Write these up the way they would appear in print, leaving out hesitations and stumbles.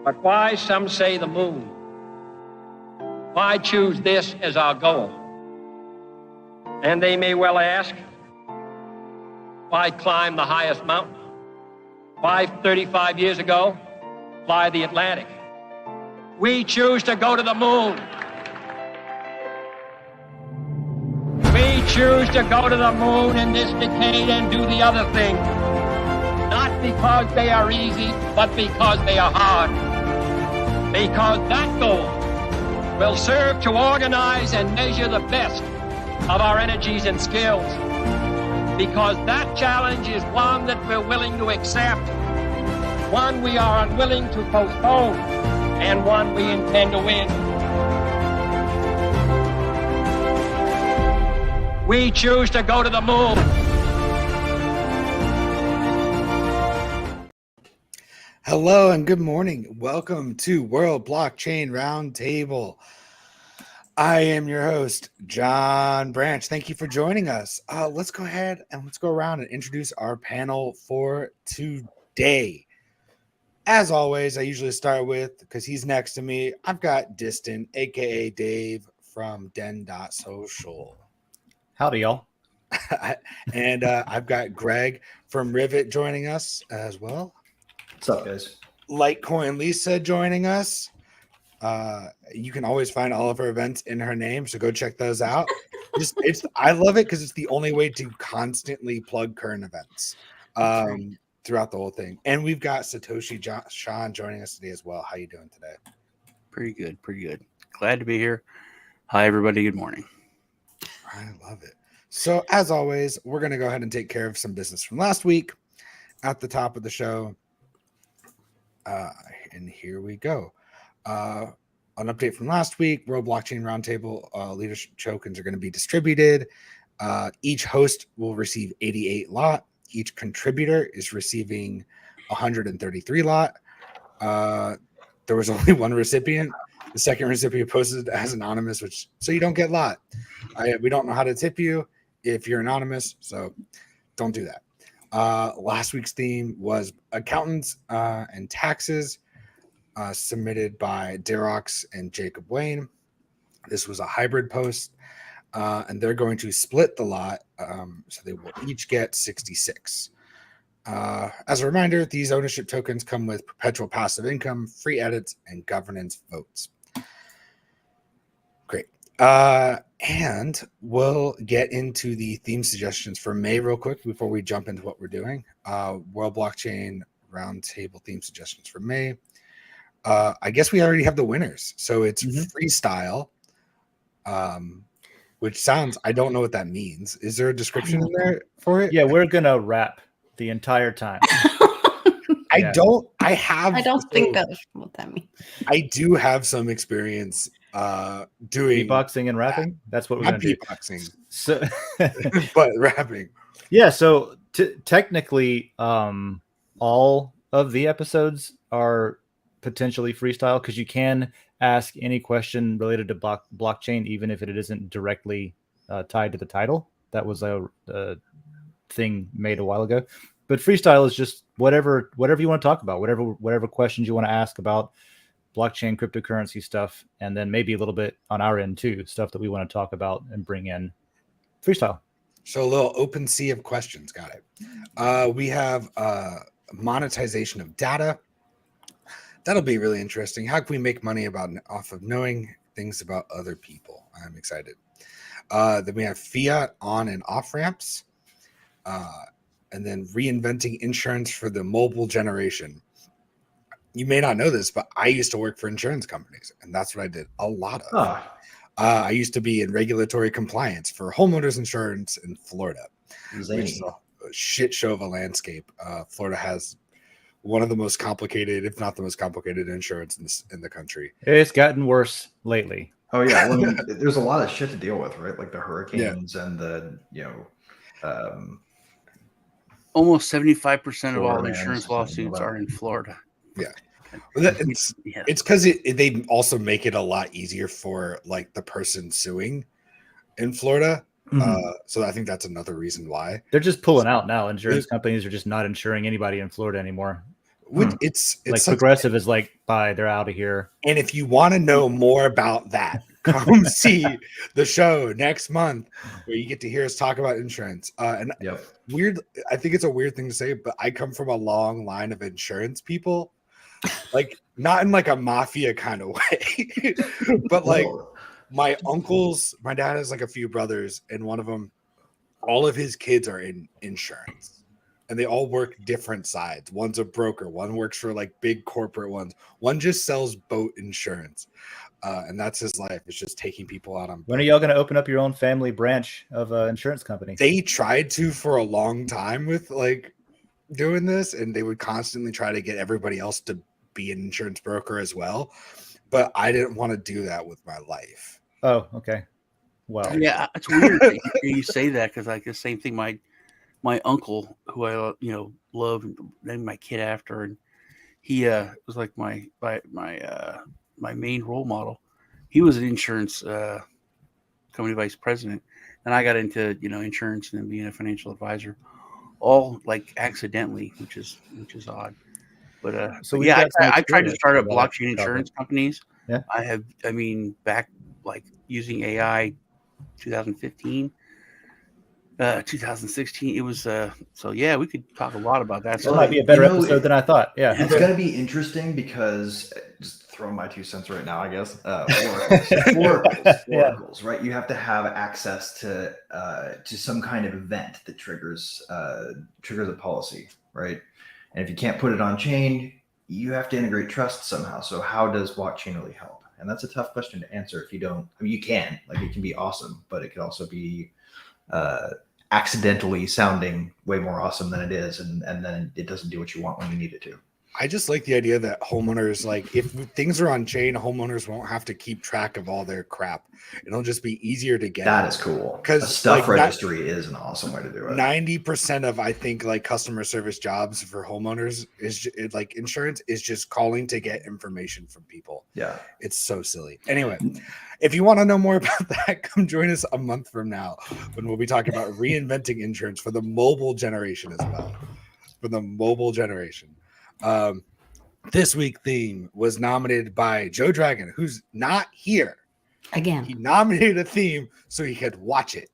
But why, some say, the moon? Why choose this as our goal? And they may well ask, why climb the highest mountain? Why, 35 years ago, fly the Atlantic? We choose to go to the moon. We choose to go to the moon in this decade and do the other thing. Not because they are easy, but because they are hard. Because that goal will serve to organize and measure the best of our energies and skills. Because that challenge is one that we're willing to accept, one we are unwilling to postpone, and one we intend to win. We choose to go to the moon. Hello and good morning. Welcome to World Blockchain Roundtable. I am your host, John Branch. Thank you for joining us. Let's go ahead and let's go around and introduce our panel for today. As always, I usually start with, because he's next to me, I've got Distant, aka Dave from Den.Social. Howdy, y'all. And I've got Greg from Rivet joining us as well. What's up, guys? Litecoin Lisa joining us. You can always find all of her events in her name, so go check those out. I love it because it's the only way to constantly plug current events throughout the whole thing. And we've got Satoshi Sean joining us today as well. How you doing today? Pretty good. Glad to be here. Hi, everybody. Good morning. I love it. So, as always, we're going to go ahead and take care of some business from last week at the top of the show. And here we go. An update from last week: World Blockchain Roundtable leadership tokens are going to be distributed. Each host will receive 88 lot. Each contributor is receiving 133 lot. There was only one recipient. The second recipient posted as anonymous, so you don't get lot. We don't know how to tip you if you're anonymous, so don't do that. Last week's theme was accountants and taxes, submitted by Darox and Jacob Wayne. This was a hybrid post, and they're going to split the lot, so they will each get 66. As a reminder, these ownership tokens come with perpetual passive income, free edits, and governance votes. Great. And we'll get into the theme suggestions for May real quick before we jump into what we're doing. World Blockchain Roundtable theme suggestions for May. I guess we already have the winners. So it's freestyle, which sounds, I don't know what that means. Is there a description in there for it? Yeah, we're going to rap the entire time. I don't think that's what that means. I do have some experience doing beatboxing and rapping. That's what we're going to do. Beatboxing, so, but rapping. Yeah. So technically, all of the episodes are potentially freestyle because you can ask any question related to blockchain, even if it isn't directly tied to the title. That was a thing made a while ago. But freestyle is just whatever you want to talk about, whatever questions you want to ask about blockchain, cryptocurrency stuff, and then maybe a little bit on our end too, stuff that we want to talk about and bring in. Freestyle. So a little open sea of questions. Got it. We have monetization of data. That'll be really interesting. How can we make money off of knowing things about other people? I'm excited. Then we have fiat on and off ramps. And then reinventing insurance for the mobile generation. You may not know this, but I used to work for insurance companies, and that's what I did a lot of. I used to be in regulatory compliance for homeowners insurance in Florida, which is a shit show of a landscape. Florida has one of the most complicated, if not the most complicated, insurance in the country. It's gotten worse lately. Oh yeah, well, I mean, there's a lot of shit to deal with, right? Like the hurricanes and the almost 75% of all insurance lawsuits are in Florida. Yeah. It's because they also make it a lot easier for like the person suing in Florida. So I think that's another reason why they're just pulling out now. Insurance companies are just not insuring anybody in Florida anymore. It's like such, Progressive is like, bye, they're out of here. and if you want to know more about that, come see the show next month where you get to hear us talk about insurance. And Yep. weird, I think it's a weird thing to say, but I come from a long line of insurance people, like not in like a mafia kind of way, but like Well, my uncles, my dad has like a few brothers, and one of them, all of his kids are in insurance, and they all work different sides. One's a broker, one works for like big corporate ones, one just sells boat insurance. And that's his life. It's just taking people out on When are boats. y'all going to open up your own family branch of insurance company? They tried to for a long time with like doing this, and they would constantly try to get everybody else to be an insurance broker as well. But I didn't want to do that with my life. Oh, okay. Well, Yeah, it's weird that you say that because like the same thing. My uncle, who I love and named my kid after, and he was like my main role model. He was an insurance company vice president, and I got into insurance and then being a financial advisor, all like accidentally, which is odd. But so but we've yeah, got some I tried to experience start up with that blockchain insurance topic. companies. Yeah. I mean, back like using AI, 2015. 2016. It was so yeah, we could talk a lot about that That stuff. might be a better episode than I thought. Yeah. It's going to be interesting because just throw my 2 cents right now, I guess. Oracles, right? You have to have access to some kind of event that triggers a policy, right? And if you can't put it on chain, you have to integrate trust somehow. So how does blockchain really help? And that's a tough question to answer if you don't. I mean, you can, like, it can be awesome, but it could also be accidentally sounding way more awesome than it is, and then it doesn't do what you want when you need it to. I just like the idea that homeowners, like if things are on chain, homeowners won't have to keep track of all their crap. It'll just be easier to get. That is cool. Because a stuff registry is an awesome way to do it. 90% of, I think, like customer service jobs for homeowners is like insurance is just calling to get information from people. Yeah. It's so silly. Anyway, if you want to know more about that, come join us a month from now when we'll be talking about reinventing insurance for the mobile generation as well. For the mobile generation. This week theme was nominated by Joe Dragon, who's not here. Again. He nominated a theme so he could watch it.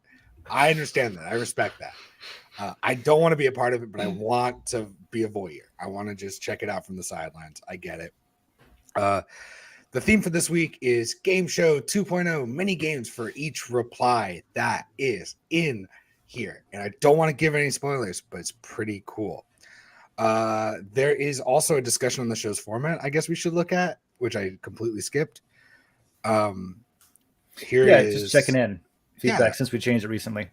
I understand that. I respect that. I don't want to be a part of it, but I want to be a voyeur. I want to just check it out from the sidelines. I get it. The theme for this week is Game Show 2.0, mini games for each reply that is in here. And I don't want to give any spoilers, but it's pretty cool. There is also a discussion on the show's format I guess we should look at, which I completely skipped. Here is just checking in feedback since we changed it recently.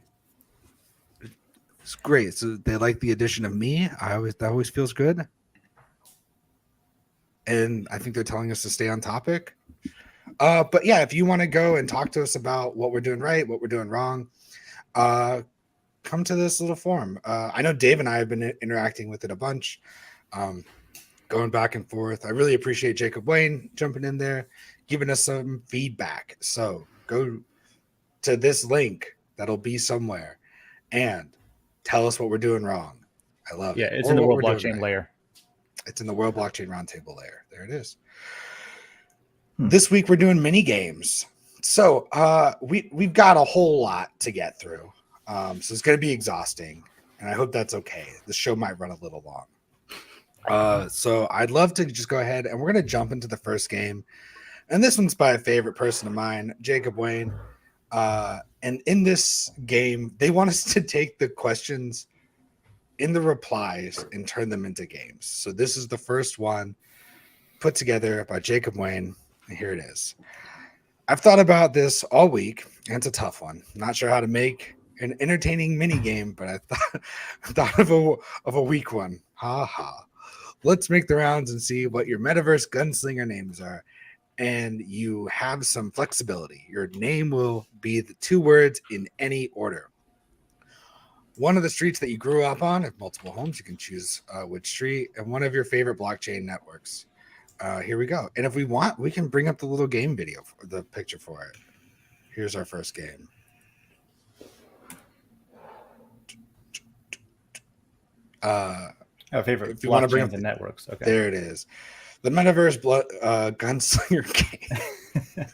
It's great. So they like the addition of me. That always feels good. And I think they're telling us to stay on topic. But yeah, if you want to go and talk to us about what we're doing right, what we're doing wrong, come to this little forum. I know Dave and I have been interacting with it a bunch, going back and forth. I really appreciate Jacob Wayne jumping in there, giving us some feedback. So go to this link that'll be somewhere and tell us what we're doing wrong. I love it. Yeah, it's in the World Blockchain layer. It's in the World Blockchain Roundtable layer. There it is. This week we're doing mini games. So we've got a whole lot to get through. So it's going to be exhausting, and I hope that's okay. The show might run a little long. So I'd love to just go ahead, and we're going to jump into the first game. And this one's by a favorite person of mine, Jacob Wayne. And in this game, they want us to take the questions in the replies and turn them into games. So this is the first one put together by Jacob Wayne, and here it is. I've thought about this all week, and it's a tough one. Not sure how to make an entertaining mini game, but I thought of a weak one. Ha ha. Let's make the rounds and see what your metaverse gunslinger names are. And you have some flexibility. Your name will be the 2 words in any order. One of the streets that you grew up on, if multiple homes, you can choose which street, and one of your favorite blockchain networks. Here we go. And if we want, we can bring up the little game video, the picture for it. Here's our first game. Our favorite if you want to bring blockchains up and networks. Okay. there it is. The Metaverse Gunslinger game.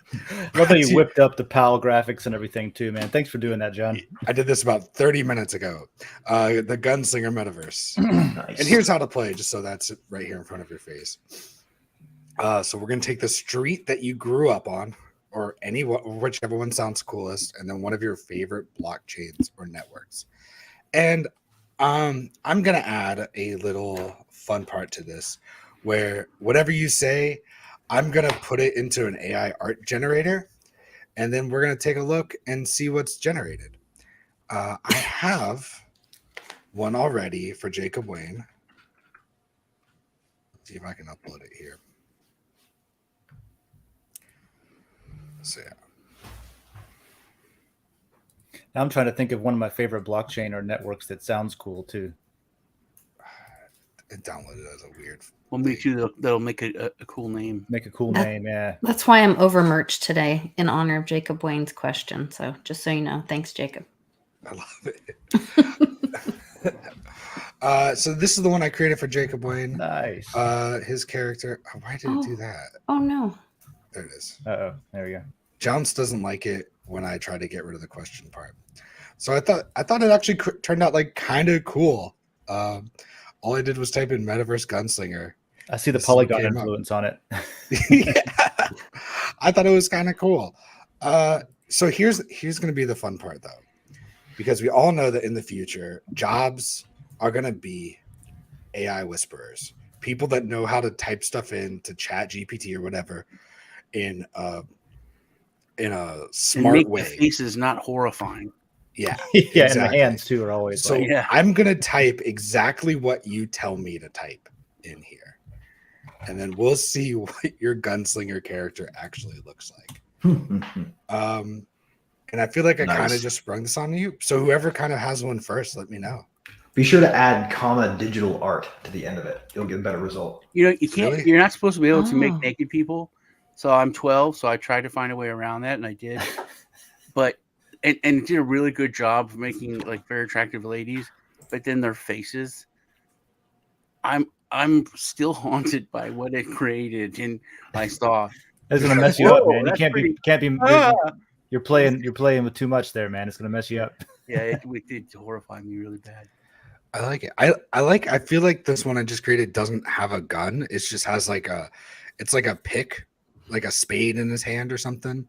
Love that you whipped up the PAL graphics and everything too, man. Thanks for doing that, John. I did this about 30 minutes ago. The Gunslinger Metaverse. Nice. And here's how to play, just so that's right here in front of your face. So we're going to take the street that you grew up on, or whichever one sounds coolest, and then one of your favorite blockchains or networks. And I'm going to add a little fun part to this, where whatever you say, I'm going to put it into an AI art generator, and then we're going to take a look and see what's generated. I have one already for Jacob Wayne. Let's see if I can upload it here. So yeah. Now I'm trying to think of one of my favorite blockchain or networks that sounds cool too. It downloaded as a weird. We'll make you. That'll make a cool name. Make a cool name, yeah. That's why I'm over merched today in honor of Jacob Wayne's question. So just so you know, thanks, Jacob. I love it. So this is the one I created for Jacob Wayne. Nice. His character. Why did it do that? Oh no. There it is. Uh-oh. There we go. Jones doesn't like it when I try to get rid of the question part. So I thought it actually turned out like kind of cool. All I did was type in Metaverse Gunslinger. I see the Polygon influence on it. Yeah. I thought it was kind of cool. So here's going to be the fun part though, because we all know that in the future, jobs are going to be AI whisperers, people that know how to type stuff in to Chat GPT or whatever in a smart and make way. The faces not horrifying. Yeah, Yeah, exactly. and the hands too are always So like, yeah. I'm going to type exactly what you tell me to type in here. And then we'll see what your gunslinger character actually looks like. And I feel like I kind of just sprung this on you. So whoever kind of has one first, let me know. Be sure to add comma digital art to the end of it. You'll get a better result. You know, you can't. Really? You're not supposed to be able to make Oh. naked people. So I'm 12, so I tried to find a way around that, and I did. But and it did a really good job of making like very attractive ladies. But then their faces, I'm still haunted by what it created, and I saw. it's gonna mess you up, Whoa, man. You that's can't pretty- be you're playing with too much there, man. It's gonna mess you up. Yeah, it did horrify me really bad. I like it. I feel like this one I just created doesn't have a gun. It just has it's like a pick, like a spade in his hand or something.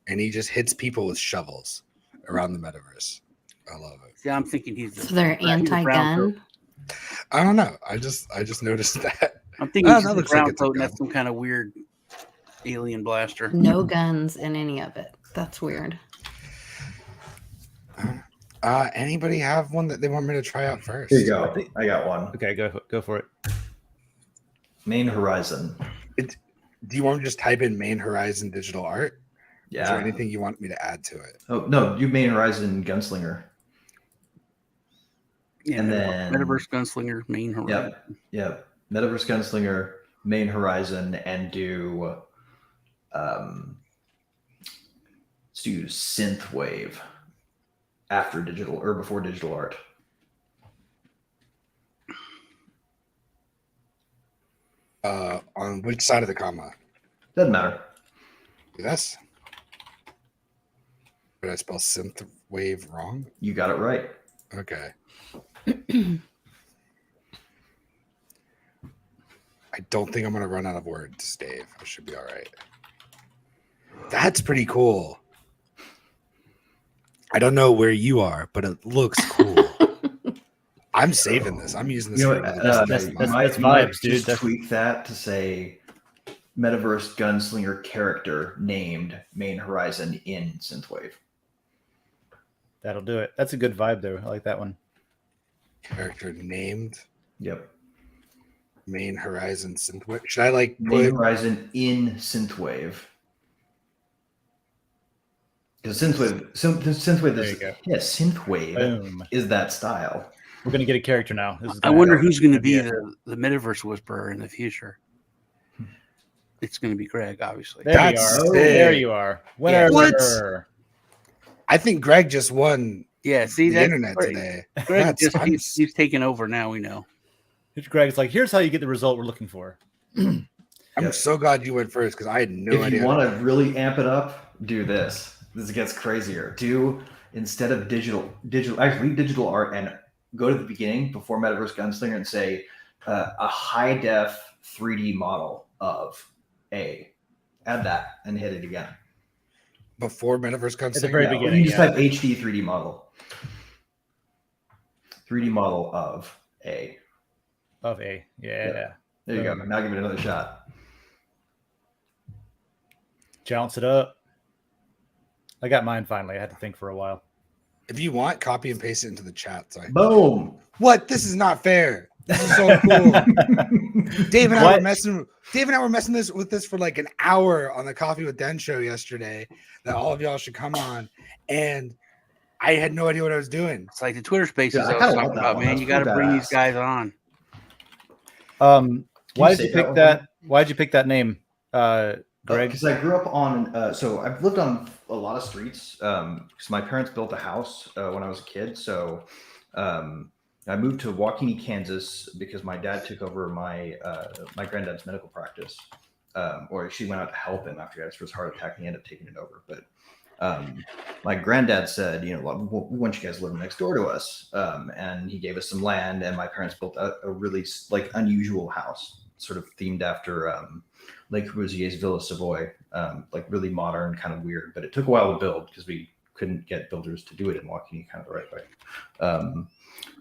And he just hits people with shovels around the metaverse. I love it. See, I'm thinking he's. So they're he's a brown coat. anti-gun. I don't know. I just noticed that. I'm thinking Oh, he's that a looks like brown it's a coat, and gun. that's some kind of weird alien blaster. No guns in any of it. That's weird. Anybody have one that they want me to try out first? Here you go. I got one. Okay, go for it. Main Horizon. Do you want me to just type in Main Horizon digital art? Is there Yeah. anything you want me to add to it? Oh no, you Main Horizon Gunslinger. Yeah, And then- Metaverse Gunslinger, Main Horizon. Yep. Metaverse Gunslinger, Main Horizon, and do let's do synthwave after digital or before digital art. On which side of the comma? Doesn't matter. Yes. Did I spell synth wave wrong? You got it right. Okay. I don't think I'm gonna run out of words, Dave. I should be all right. That's pretty cool. I don't know where you are, but it looks cool. I'm saving this. I'm using this. You know for what, another business that's- month. that's you might vibes, dude. just That's- tweak that to say Metaverse Gunslinger character named Main Horizon in synthwave. That'll do it. That's a good vibe though. I like that one. Character named Yep. Main Horizon Synthwave. Should I like Main put? Horizon in synthwave. Because synthwave There is you go. synthwave Boom. is that style. We're gonna get a character now. This is I gonna wonder happen. who's going to be Yeah. the Metaverse Whisperer in the future. It's going to be Greg, obviously. There That's you are. sick. There you are. Winner. What? I think Greg just won Yeah, see the that internet Greg, today. Greg That's- just I'm he's taking over now. We know. Greg's like, here's how you get the result we're looking for. I'm Yep. so glad you went first because I had no If idea. you want to really amp it up, do this. This gets crazier. Do instead of digital, actually leave digital art and go to the beginning before Metaverse Gunslinger and say a high def 3D model of A. Add that and hit it again. Before Metaverse Gunslinger? At the very Or beginning, you just yeah. type HD 3D model. 3D model of A. Of A. Yeah. There you go. Now give it another shot. Jounce it up. I got mine finally. I had to think for a while. If you want, copy and paste it into the chat. So Boom. what? This is not fair. This is so cool. Dave and I were messing with this for like an hour on the Coffee with Den show yesterday that all of y'all should come on, and I had no idea what I was doing. It's like the Twitter Spaces Yeah, I I was kinda talking love that about, one. man. That's You got to pretty bring these badass. guys on. Why did say you pick that that? one? Why did you pick that name, Greg? Because I grew up on, so I've lived on a lot of streets. Because my parents built a house when I was a kid. So I moved to Waukene, Kansas, because my dad took over my my granddad's medical practice, or she went out to help him after he had his first heart attack, and he ended up taking it over. But my granddad said, we want you guys living next door to us, and he gave us some land, and my parents built a really like unusual house, sort of themed after Le Corbusier's Villa Savoy, like really modern, kind of weird. But it took a while to build because we couldn't get builders to do it in Waukene kind of the right way.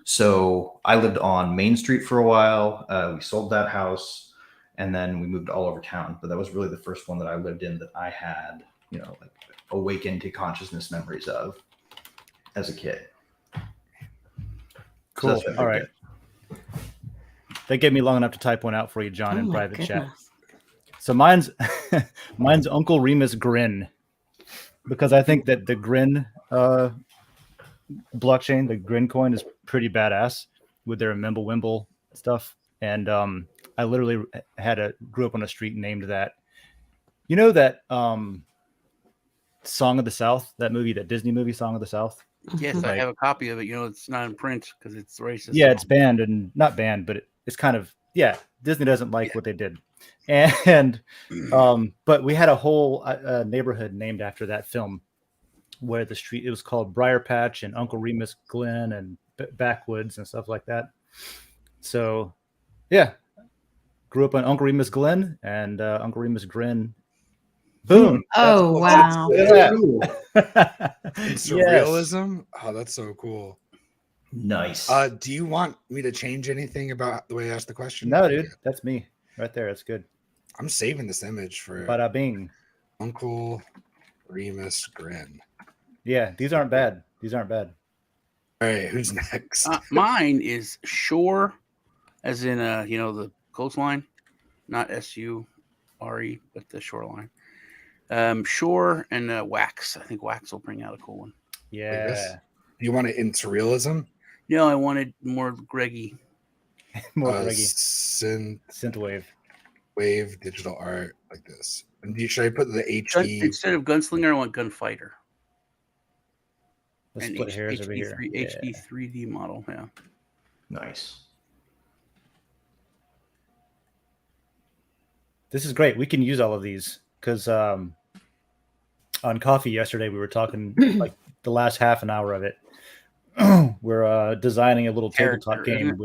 So I lived on Main Street for a while. We sold that house, and then we moved all over town. But that was really the first one that I lived in that I had, like awakened to consciousness memories of as a kid. Cool. So All right. That gave me long enough to type one out for you, John, in private chat. So mine's Uncle Remus Grin, because I think that the Grin blockchain, the Grin coin, is pretty badass with their Mimblewimble stuff. And I literally grew up on a street named that. You know that Song of the South, that Disney movie, Song of the South? Yes, I have a copy of it. It's not in print because it's racist. Yeah, it's banned, and not banned, but it's kind of, Disney doesn't like what they did. And but we had a whole neighborhood named after that film, where it was called Briar Patch and Uncle Remus Glen and Backwoods and stuff like that. So grew up on Uncle Remus Glen and Uncle Remus Grin. Boom. Oh, wow. Surrealism. Oh, that's so cool. Nice. Do you want me to change anything about the way I asked the question? No, dude, that's me right there. That's good. I'm saving this image for Bada bing. Uncle Remus Grin. Yeah, these aren't bad. All right, who's next? Mine is Shore, as in the coastline, not SURE, but the shoreline. Shore and Wax. I think Wax will bring out a cool one. Yeah. You want it in surrealism? No, I wanted more Greggy. More Greggy. Synthwave Synthwave. digital art like this. And should I put the HD instead of Gunslinger? I want Gunfighter. Let's And split hairs over here. HD 3D model. Yeah. Nice. This is great. We can use all of these because on Coffee yesterday we were talking like the last half an hour of it. We're designing a little tabletop game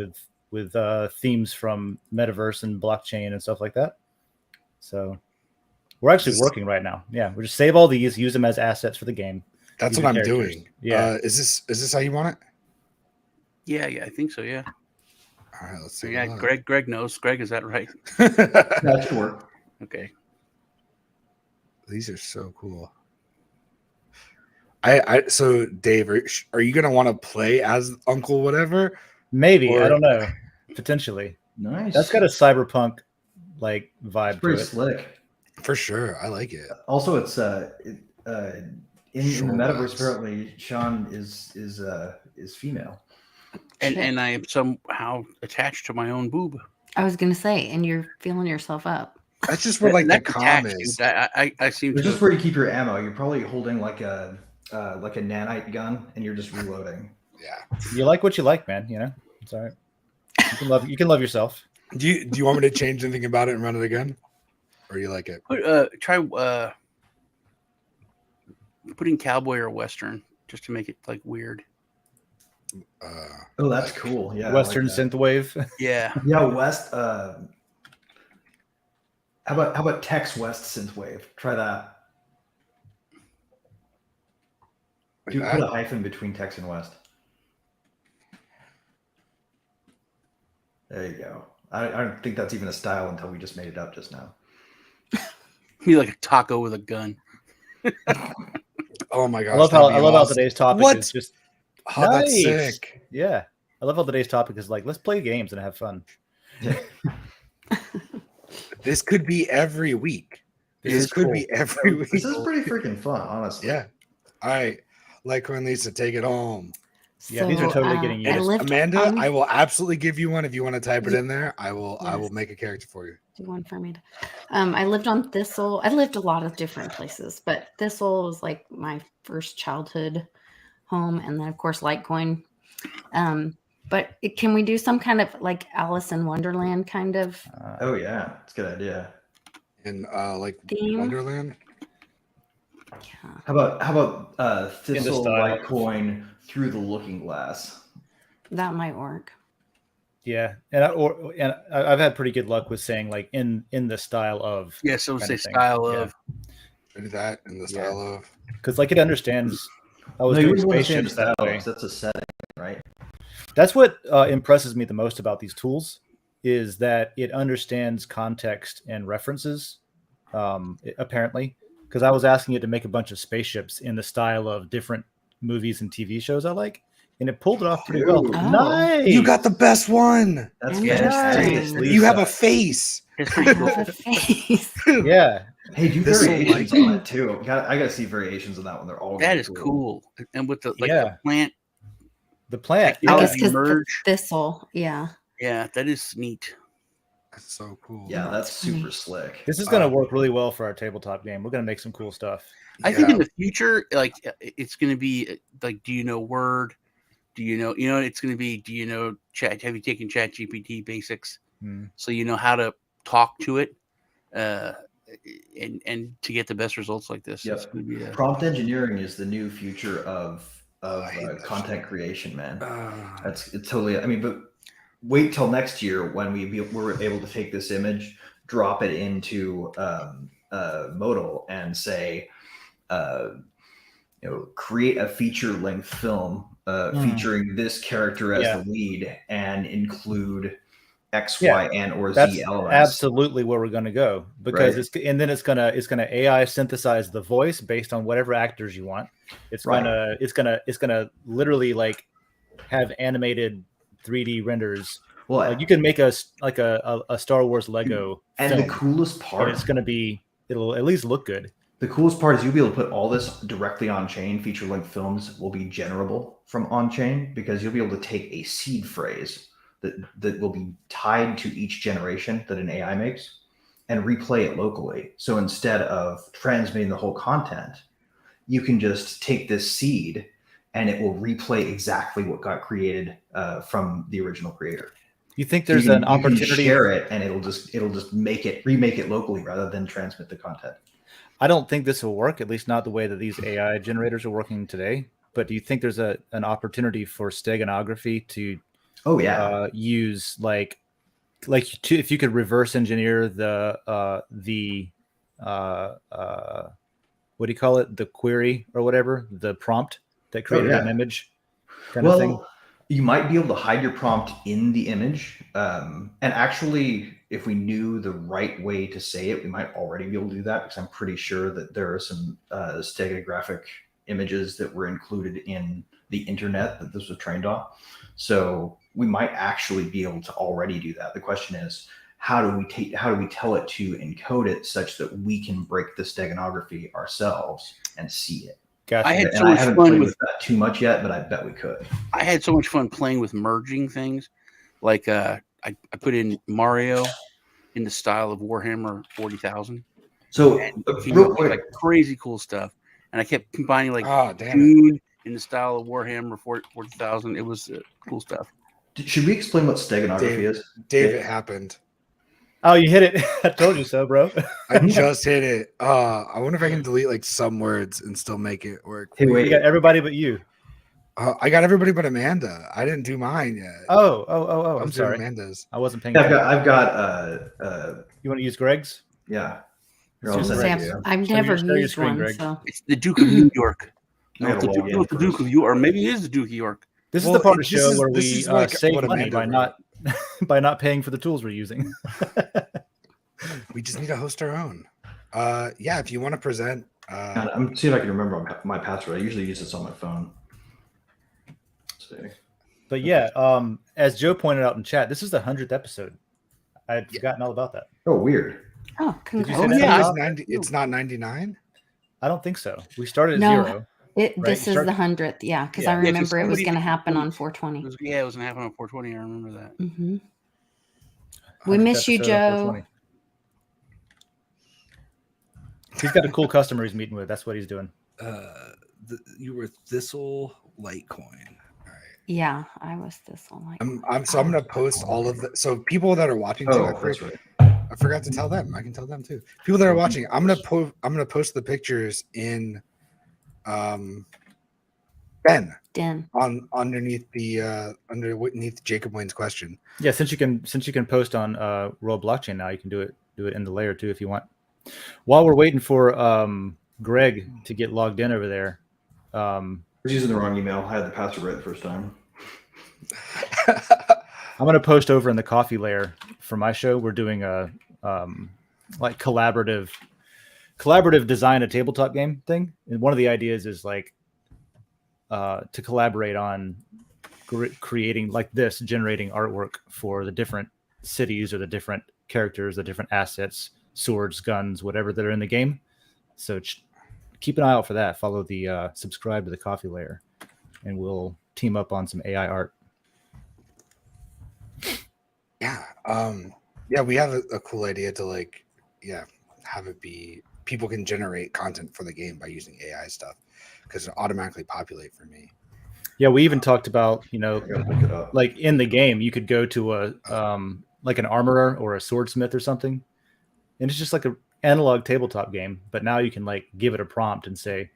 with themes from metaverse and blockchain and stuff like that. So we're actually working right now. Yeah, we just save all these, use them as assets for the game. That's what I'm doing. Yeah. Is this how you want it? Yeah, I think so. Yeah. All right, let's see. Yeah, Greg knows. Greg, is that right? That should work. Okay. These are so cool. So Dave, are you gonna want to play as Uncle whatever? Maybe, I don't know. Potentially. Nice. That's got a cyberpunk like vibe It's pretty to it. slick. For sure, I like it. Also, it's in the metaverse. Apparently, Sean is female. And I am somehow attached to my own boob. I was gonna say, and you're feeling yourself up. That's just where like the That's calm attached, is. dude. I seem It's to. just where you keep your ammo. You're probably holding like a nanite gun, and you're just reloading. Yeah. You like what you like, man. It's all right. You can love yourself. Do you want me to change anything about it and run it again, or you like it? Try putting cowboy or western just to make it like weird. Oh, that's cool. Yeah, Western I like synthwave. Yeah. that. Yeah, West. How about Tex West synthwave? Try that. Like Dude, that? put a hyphen between Tex and West. There you go. I don't think that's even a style until we just made it up just now. Be like a taco with a gun. Oh my gosh! I love that'd be how awesome. today's topic What? is just Oh, that's nice. sick. Yeah, I love how today's topic is like, let's play games and have fun. This could be every week. This This is could cool. be every week. This is pretty freaking fun, honestly. Yeah. All right. Litecoin Lisa, take it home. Yeah, these are totally getting I used. lived Amanda, on- I will absolutely give you one if you want to type it in there. I will Yes. make a character for you. Do one for me. I lived on Thistle. I lived a lot of different places, but Thistle was like my first childhood home, and then of course Litecoin. But can we do some kind of like Alice in Wonderland kind of Oh yeah, it's a good idea. In like theme? Wonderland. Yeah. How about Thistle style. Litecoin through the looking glass? That might work. Yeah, and I've had pretty good luck with saying like in the style of Yeah, so kind say of thing. style Yeah. of. Do that in the style of. because like it understands. I was No, you doing wouldn't want to say the spaceships that style way. because that's a setting, right? That's what impresses me the most about these tools is that it understands context and references. Apparently, because I was asking it to make a bunch of spaceships in the style of different movies and TV shows I like, and it pulled it off pretty well. Dude. Oh. Nice. You got the best one. That's Yeah, fantastic. nice. You have a face. It's pretty cool. Have a face. Yeah. Hey, do Thistle variations Litecoin. on it too. I gotta see variations on that one. They're all That really is cool. And with the like Yeah. the plant, The plant. I guess Technology because merge. Thistle. Yeah. yeah, that is neat. That's so cool. Yeah, Oh, that's that's funny. super slick. This is going to work really well for our tabletop game. We're going to make some cool stuff. I think Yeah. in the future, like it's going to be like, do you know Word? Do you know? It's going to be. Do you know Chat? Have you taken Chat GPT basics? So you know how to talk to it, and to get the best results like this. Yep. It's going to be Prompt engineering is the new future of I hate that content shit. creation, man. Uh, It's totally. I mean, but wait till next year when we're able to take this image, drop it into Modal, and say, create a feature-length film featuring this character as the lead, and include X, Y, and or That's Z elements. absolutely where we're going to go because Right. it's gonna AI synthesize the voice based on whatever actors you want. It's Right. gonna literally like have animated 3D renders. Well, Like you can make a Star Wars Lego and film, the coolest part, and it'll at least look good. the coolest part is you'll be able to put all this directly on chain. Feature-length films will be generable from on chain because you'll be able to take a seed phrase that will be tied to each generation that an AI makes and replay it locally. So instead of transmitting the whole content, you can just take this seed and it will replay exactly what got created from the original creator. You think So there's you an can opportunity? share it, and it'll just remake it locally rather than transmit the content. I don't think this will work, at least not the way that these AI generators are working today. But do you think there's an opportunity for steganography to Oh yeah, use if you could reverse engineer the what do you call it, the query or whatever, the prompt that created an image kind of thing? You might be able to hide your prompt in the image. And actually, if we knew the right way to say it, we might already be able to do that because I'm pretty sure that there are some steganographic images that were included in the internet that this was trained on. So we might actually be able to already do that. The question is, how do we tell it to encode it such that we can break the steganography ourselves and see it? Gotcha. I had And so I much haven't fun played with with that too much yet, but I bet we could. I had so much fun playing with merging things. Like I put in Mario in the style of Warhammer 40,000. So And real quick, like crazy cool stuff. And I kept combining like damn it. Dune in the style of Warhammer 40,000. It was cool stuff. Should we explain what steganography is? Dave, it happened. Oh, you hit it. I told you so, bro. I just hit it. I wonder if I can delete like some words and still make it work. Hey, wait. You got everybody but you. I got everybody but Amanda. I didn't do mine yet. Oh. I I'm was doing sorry. Amanda's. I wasn't paying I've attention. got You want to use Greg's? yeah. Here, Let's I'll use send Greg's. it to you. I've Share never your used screen, one, Greg. so It's the Duke of New York. I No, gotta it's log in the Duke first. of York, or maybe it is the Duke of York. This Well, is the part of the this show is- where this we is like save what money Amanda by not paying for the tools we're using. We just need to host our own. Yeah, if you want to present. God, I'm seeing if I can remember my password. I usually use this on my phone. Let's see. But yeah, as Joe pointed out in chat, this is the 100th episode. I had forgotten all about that. Oh, weird. oh, you congrats. say Oh, that? yeah. It's 90. It's not 99. I don't think so. We started at No. 0. This Right, is you start- the 100th, yeah, because Yeah. I Yeah, 'cause remember it was somebody- going to happen on It 420. was going to happen on 420. I remember that. Hmm. We 100th miss you, episode of Joe. 420. He's got a cool customer he's meeting with. That's what he's doing. You were Thistle Litecoin. All right. Yeah, I was this one. Like, I'm gonna post all of the so people that are watching. Too, Oh, that's right. I forgot to tell them. I can tell them too. People that are watching, I'm gonna post the pictures in Ben Den. underneath Jacob Wayne's question. Yeah, since you can post on World Blockchain now, you can do it in the layer too if you want. While we're waiting for Greg to get logged in over there, I was using the wrong email. I had the password right the first time. I'm going to post over in the coffee layer for my show. We're doing a like collaborative design a tabletop game thing, and one of the ideas is like to collaborate on creating like this, generating artwork for the different cities or the different characters, the different assets, swords, guns, whatever that are in the game. So keep an eye out for that. Follow the subscribe to the coffee layer, and we'll team up on some AI art. Yeah. Yeah, we have a cool idea to have it be people can generate content for the game by using AI stuff because it automatically populate for me. Yeah, we even talked about, I gotta look it up. like in the game, you could go to a like an armorer or a swordsmith or something, and it's just like an analog tabletop game. But now you can like give it a prompt and say,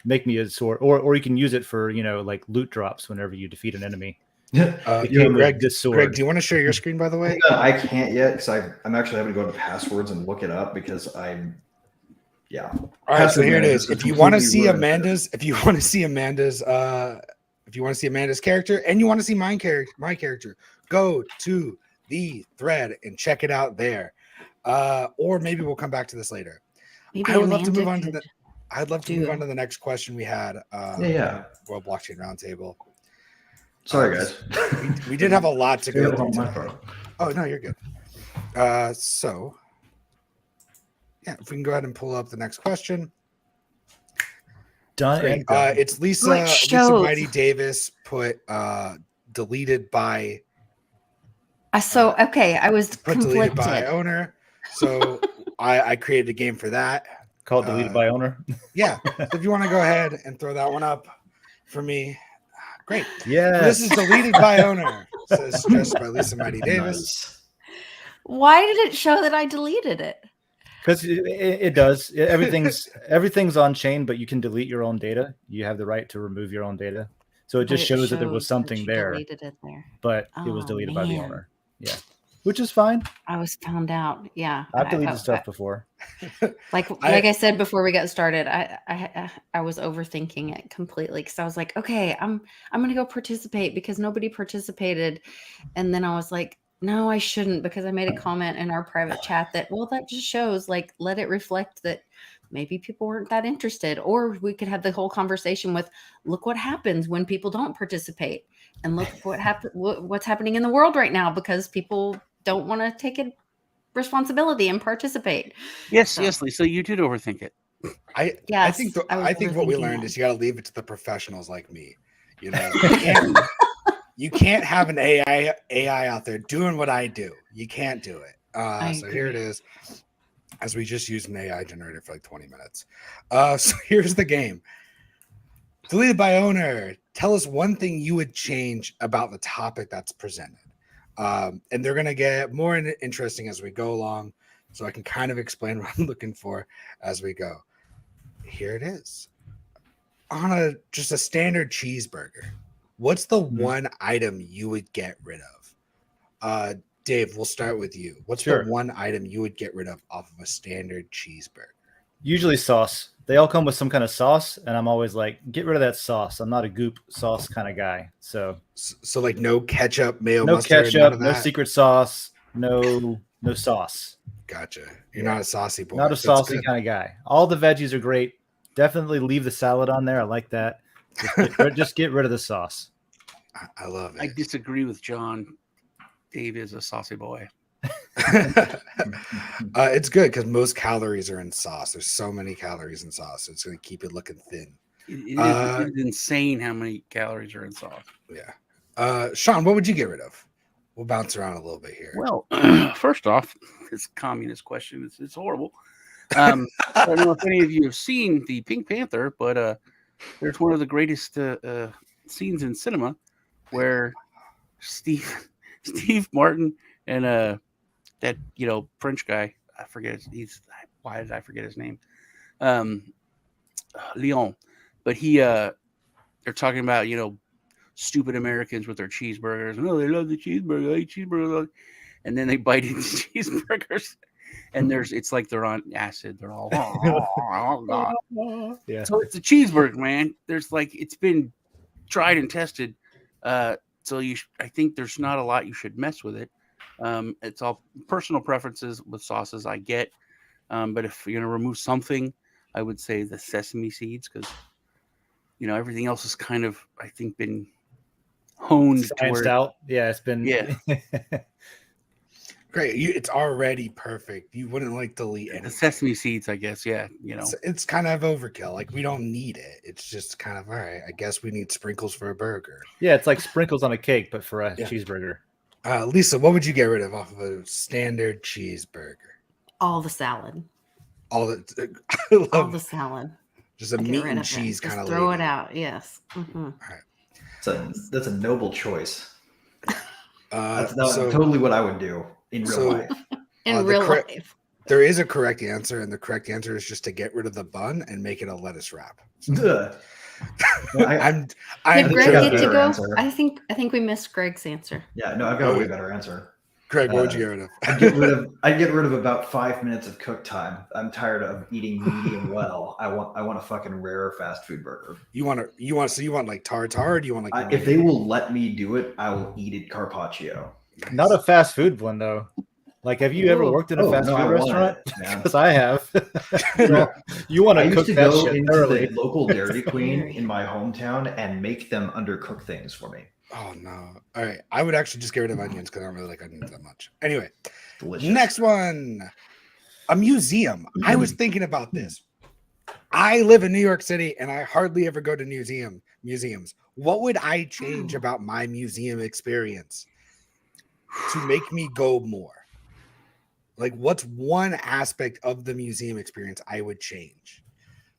"Make me a sword," or you can use it for like loot drops whenever you defeat an enemy. Greg, this sword. Greg, do you want to share your screen by the way? I can't yet because I'm actually having to go to passwords and look it up because I'm. Yeah. All right, so here it is. If you want to see Amanda's, Amanda's character and you want to see my character, go to the thread and check it out there. Or maybe we'll come back to this later. Maybe I would love to Amanda move on to could- the. I'd love to move on to the next question we had. Yeah. World Blockchain Roundtable. Sorry, guys. We did have a lot to go It's on through. my today. part. Oh no, you're good. So yeah, if we can go ahead and pull up the next question. Done. Great. And done. It's Lisa. Oh, it Lisa shows. Mighty Davis put deleted by. Okay, I was Put deleted by conflicted. owner. So I created a game for that. Call it deleted by owner. Yeah. So if you want to go ahead and throw that one up for me, great. Yeah. This is deleted by owner. Says stressed by Lisa Mighty Davis. Nice. Why did it show that I deleted it? Because it does. Everything's on chain, but you can delete your own data. You have the right to remove your own data. So it But just shows that there was shows something you there, Deleted it there. but it was Oh, deleted by the man. owner. Yeah, which is fine. I was found out. Yeah, I've deleted stuff before. Like I said before we got started, I was overthinking it completely because I was like, okay, I'm gonna go participate because nobody participated, and then I was like, no, I shouldn't because I made a comment in our private chat that that just shows like let it reflect that maybe people weren't that interested, or we could have the whole conversation with look what happens when people don't participate, and look what's happening in the world right now because people don't want to take it responsibility and participate. Yes, So- yes, Lisa, you did overthink it. I Yes, think I was I think what we overthinking learned that. is you got to leave it to the professionals like me. You know, you can't have an AI out there doing what I do. You can't do it. So here it agree. is. As we just used an AI generator for like 20 minutes. So here's the game. Deleted by owner. tell us one thing you would change about the topic that's presented. And they're going to get more interesting as we go along, so I can kind of explain what I'm looking for as we go. Here it is. On just a standard cheeseburger, what's the one item you would get rid of? Dave, we'll start with you. What's the one item you would get rid of off of a standard cheeseburger? Usually sauce. They all come with some kind of sauce, and I'm always like, get rid of that sauce. I'm not a goop sauce kind of guy. So like no ketchup, mayo, no mustard, ketchup, no secret sauce, no sauce. Gotcha. You're not a saucy boy. Not a saucy kind of guy. All the veggies are great. Definitely leave the salad on there. I like that. Just get rid of the sauce. I love it. I disagree with John. Dave is a saucy boy. It's good because most calories are in sauce. There's so many calories in sauce. It's going to keep it looking thin. It is insane how many calories are in sauce. Yeah. Sean, what would you get rid of? We'll bounce around a little bit here. Well, first off, this communist question, it's horrible. I don't know if any of you have seen the Pink Panther, but there's one of the greatest scenes in cinema where Steve Martin and that French guy, I forget why did I forget his name? Leon. But they're talking about stupid Americans with their cheeseburgers. Oh, they love the cheeseburger. I eat cheeseburgers. And then they bite into cheeseburgers. And it's like they're on acid. They're all, oh God. Yeah. So it's a cheeseburger, man. There's it's been tried and tested. So I think there's not a lot you should mess with it. It's all personal preferences with sauces I get. But if you're going to remove something, I would say the sesame seeds, because, everything else has kind of, I think, been honed. Scienced out. Yeah, it's been. Yeah. Great. It's already perfect. You wouldn't like to delete anything. The sesame seeds, I guess. Yeah. It's kind of overkill. We don't need it. It's just kind of, all right, I guess we need sprinkles for a burger. Yeah. It's like sprinkles on a cake, but for a cheeseburger. Lisa, what would you get rid of off of a standard cheeseburger? All the salad. All the salad. Just a meat and cheese kind of. Throw it out. Yes. Mm-hmm. All right. That's a noble choice. That's totally what I would do in real life. In real life. There is a correct answer, and the correct answer is just to get rid of the bun and make it a lettuce wrap. So. Did Greg get to go? Answer. I think we missed Greg's answer. Yeah, no, I've got a way better answer. Greg, what would you get rid of? I'd get rid of about 5 minutes of cook time. I'm tired of eating medium well. I want a fucking rare fast food burger. You want like tartare, or do you want like if they will let me do it, I will eat it carpaccio. Nice. Not a fast food one though. Like, have you ever worked in a fast food restaurant? Because I have. You want to cook that shit thoroughly. The local Dairy Queen in my hometown and make them undercook things for me. Oh no! All right, I would actually just get rid of onions because I don't really like onions that much. Anyway, delicious. Next one, a museum. I was thinking about this. I live in New York City, and I hardly ever go to museums. What would I change about my museum experience to make me go more? Like, what's one aspect of the museum experience I would change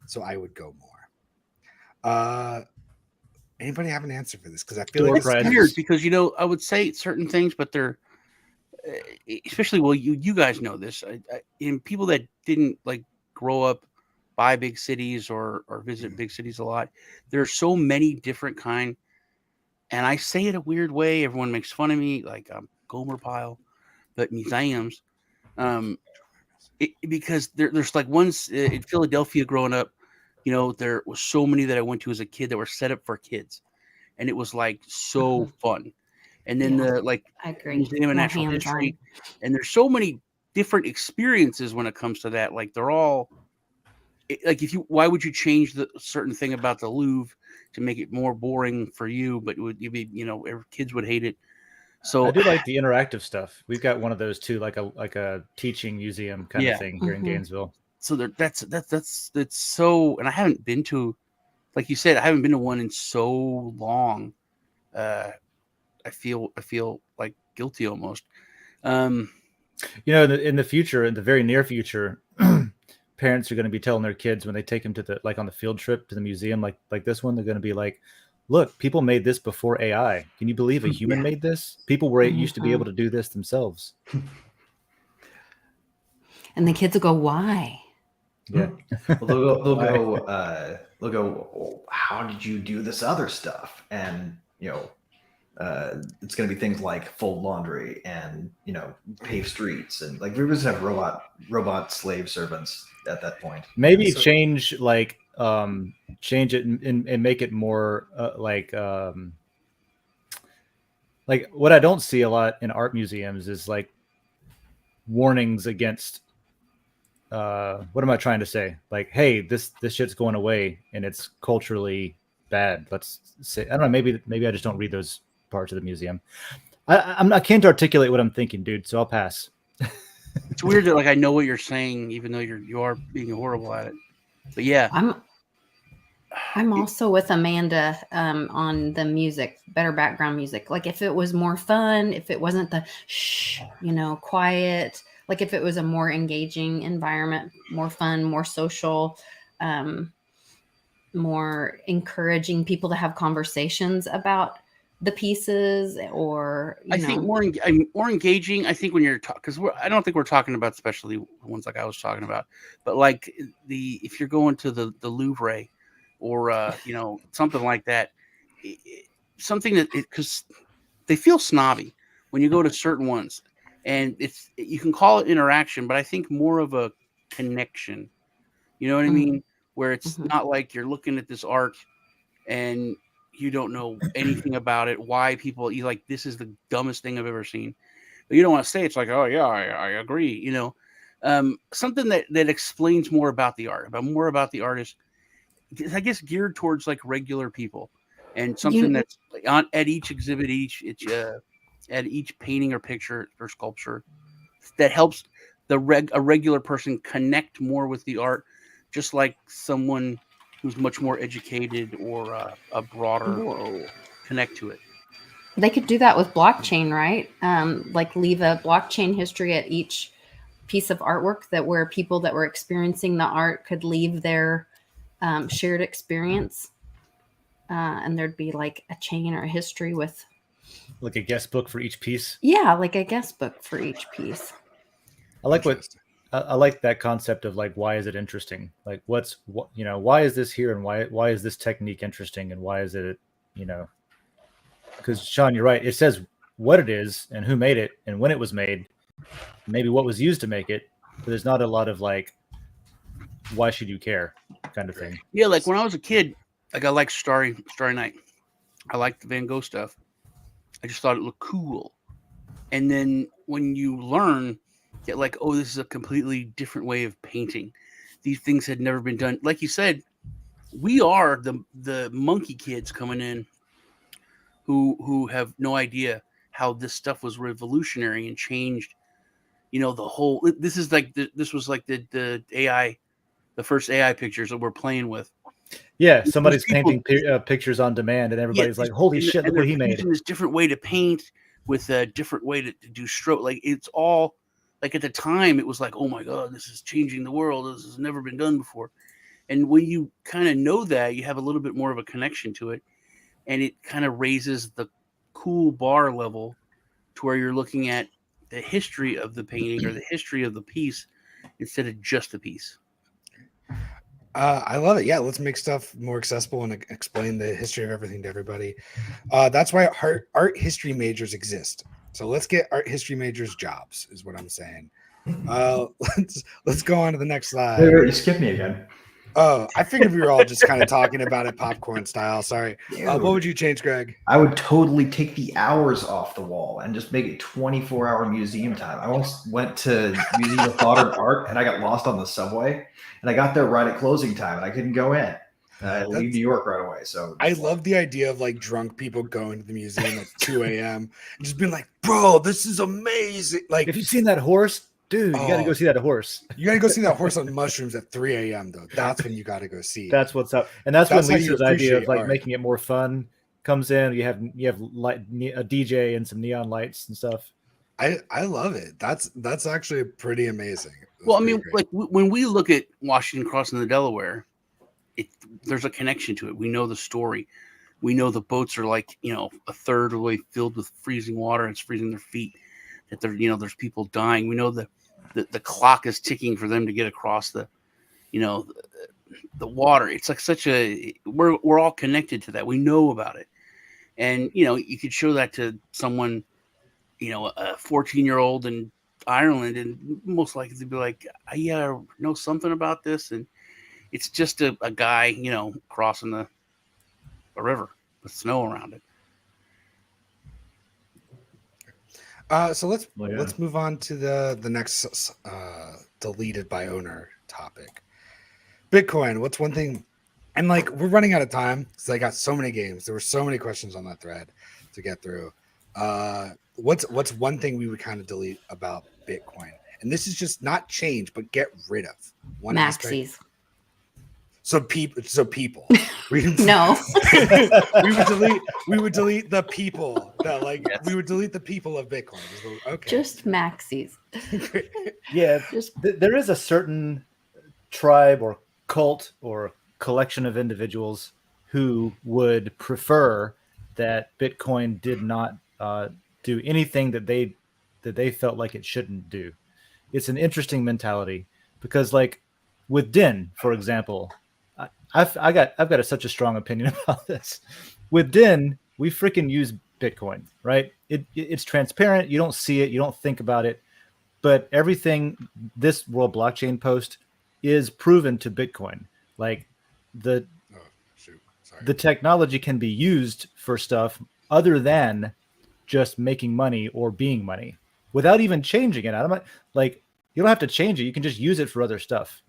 so I would go more? Anybody have an answer for this? Because I feel like it's weird because I would say certain things, but they're especially you guys know this. In people that didn't grow up by big cities or visit big cities a lot, there are so many different kind. And I say it a weird way. Everyone makes fun of me, like I'm Gomer Pyle, but museums, because there's ones in Philadelphia growing up. There was so many that I went to as a kid that were set up for kids, and it was so fun. And then I agree. Museum of Natural History, and there's so many different experiences when it comes to that. They're all why would you change the certain thing about the Louvre to make it more boring for you? But you'd be kids would hate it. So I do like the interactive stuff. We've got one of those too, like a teaching museum kind of thing here in Gainesville. So that's so, and I haven't been to, like you said, I haven't been to one in so long. I feel like guilty almost. In the future, in the very near future, parents are going to be telling their kids when they take them to on the field trip to the museum, like this one, they're going to be like, look, people made this before AI. Can you believe a human made this? People were used to be able to do this themselves. And the kids will go, why? Yeah. Well, they'll go, oh, how did you do this other stuff? And, it's going to be things like fold laundry and, pave streets. And like, we're just have robot slave servants at that point. Maybe change it and make it more like what I don't see a lot in art museums is like warnings against what am I trying to say? Like, hey, this shit's going away and it's culturally bad. Let's say, I don't know, maybe I just don't read those parts of the museum. I can't articulate what I'm thinking, dude, so I'll pass. It's weird that like I know what you're saying, even though you are being horrible at it. But yeah, I'm also with Amanda on the music, better background music. Like if it was more fun, if it wasn't the shh, quiet, like if it was a more engaging environment, more fun, more social, more encouraging people to have conversations about the pieces, or I think more engaging. I think when you're talking, because I don't think we're talking about especially ones like I was talking about, but like if you're going to the Louvre or something like that, something that because they feel snobby when you go to certain ones, and you can call it interaction, but I think more of a connection. You know what I mean? Where it's not like you're looking at this art and you don't know anything about it. Why people you like this is the dumbest thing I've ever seen, but you don't want to say it's like, oh yeah, I agree. Something that explains more about the art, more about the artist. I guess geared towards like regular people, and something that's at each exhibit, at each painting or picture or sculpture that helps a regular person connect more with the art, just like someone who's much more educated or a broader connect to it. They could do that with blockchain, right? Like leave a blockchain history at each piece of artwork where people that were experiencing the art could leave their shared experience. And there'd be like a chain or a history with like a guest book for each piece. Yeah, like a guest book for each piece. I like that concept of like, why is it interesting? Like why is this here, and why is this technique interesting, and why is it, because Sean, you're right. It says what it is and who made it and when it was made, maybe what was used to make it, but there's not a lot of like, why should you care kind of thing. Yeah, like when I was a kid, like I liked Starry Night. I liked the Van Gogh stuff. I just thought it looked cool. And then when you learn that like, oh, this is a completely different way of painting. These things had never been done. Like you said, we are the monkey kids coming in who have no idea how this stuff was revolutionary and changed, the whole, this was like the AI, the first AI pictures that we're playing with. Yeah, somebody's painting pictures on demand, and everybody's like, "Holy shit! Look what he made!" This different way to paint with a different way to do stroke. Like it's all like at the time, it was like, "Oh my god, this is changing the world. This has never been done before." And when you kind of know that, you have a little bit more of a connection to it, and it kind of raises the cool bar level to where you're looking at the history of the painting or the history of the piece instead of just the piece. I love it. Yeah, let's make stuff more accessible and explain the history of everything to everybody. That's why art history majors exist. So let's get art history majors jobs, is what I'm saying. Let's go on to the next slide. Wait, you skipped me again. Oh, I figured we were all just kind of talking about it popcorn style. Sorry. What would you change, Greg? I would totally take the hours off the wall and just make it 24-hour museum time. I once went to Museum of Modern Art and I got lost on the subway, and I got there right at closing time and I couldn't go in. I leave New York right away. So I love the idea of like drunk people going to the museum at 2 a.m. and just being like, "Bro, this is amazing!" Like, have you seen that horse? Dude, you got to go see that horse. You got to go see that horse on mushrooms at 3 a.m. though. That's when you got to go see. That's what's up, and that's when Lisa's idea of like making it more fun comes in. You have a DJ and some neon lights and stuff. I love it. That's actually pretty amazing. Well, I mean, like when we look at Washington crossing the Delaware, there's a connection to it. We know the story. We know the boats are like, a third of the way filled with freezing water, and it's freezing their feet. That there's people dying. We know that the clock is ticking for them to get across the water. It's like we're all connected to that. We know about it. And, you could show that to someone, a 14-year-old in Ireland, and most likely they'd be like, yeah, I know something about this. And it's just a guy, crossing a river with snow around it. So let's move on to the next deleted by owner topic. Bitcoin. What's one thing? And like we're running out of time because I got so many games. There were so many questions on that thread to get through. What's one thing we would kind of delete about Bitcoin? And this is just not change, but get rid of one Maxis. aspect. So people. No. we would delete the people that we would delete the people of Bitcoin. Okay. Just Maxis. Yeah. There is a certain tribe or cult or collection of individuals who would prefer that Bitcoin did not do anything that they felt like it shouldn't do. It's an interesting mentality because, like with Den, for example, I've got such a strong opinion about this. With Den, we freaking use Bitcoin, right? It's transparent. You don't see it. You don't think about it. But everything this World Blockchain post is proven to Bitcoin. Like the technology can be used for stuff other than just making money or being money without even changing it. You don't have to change it. You can just use it for other stuff.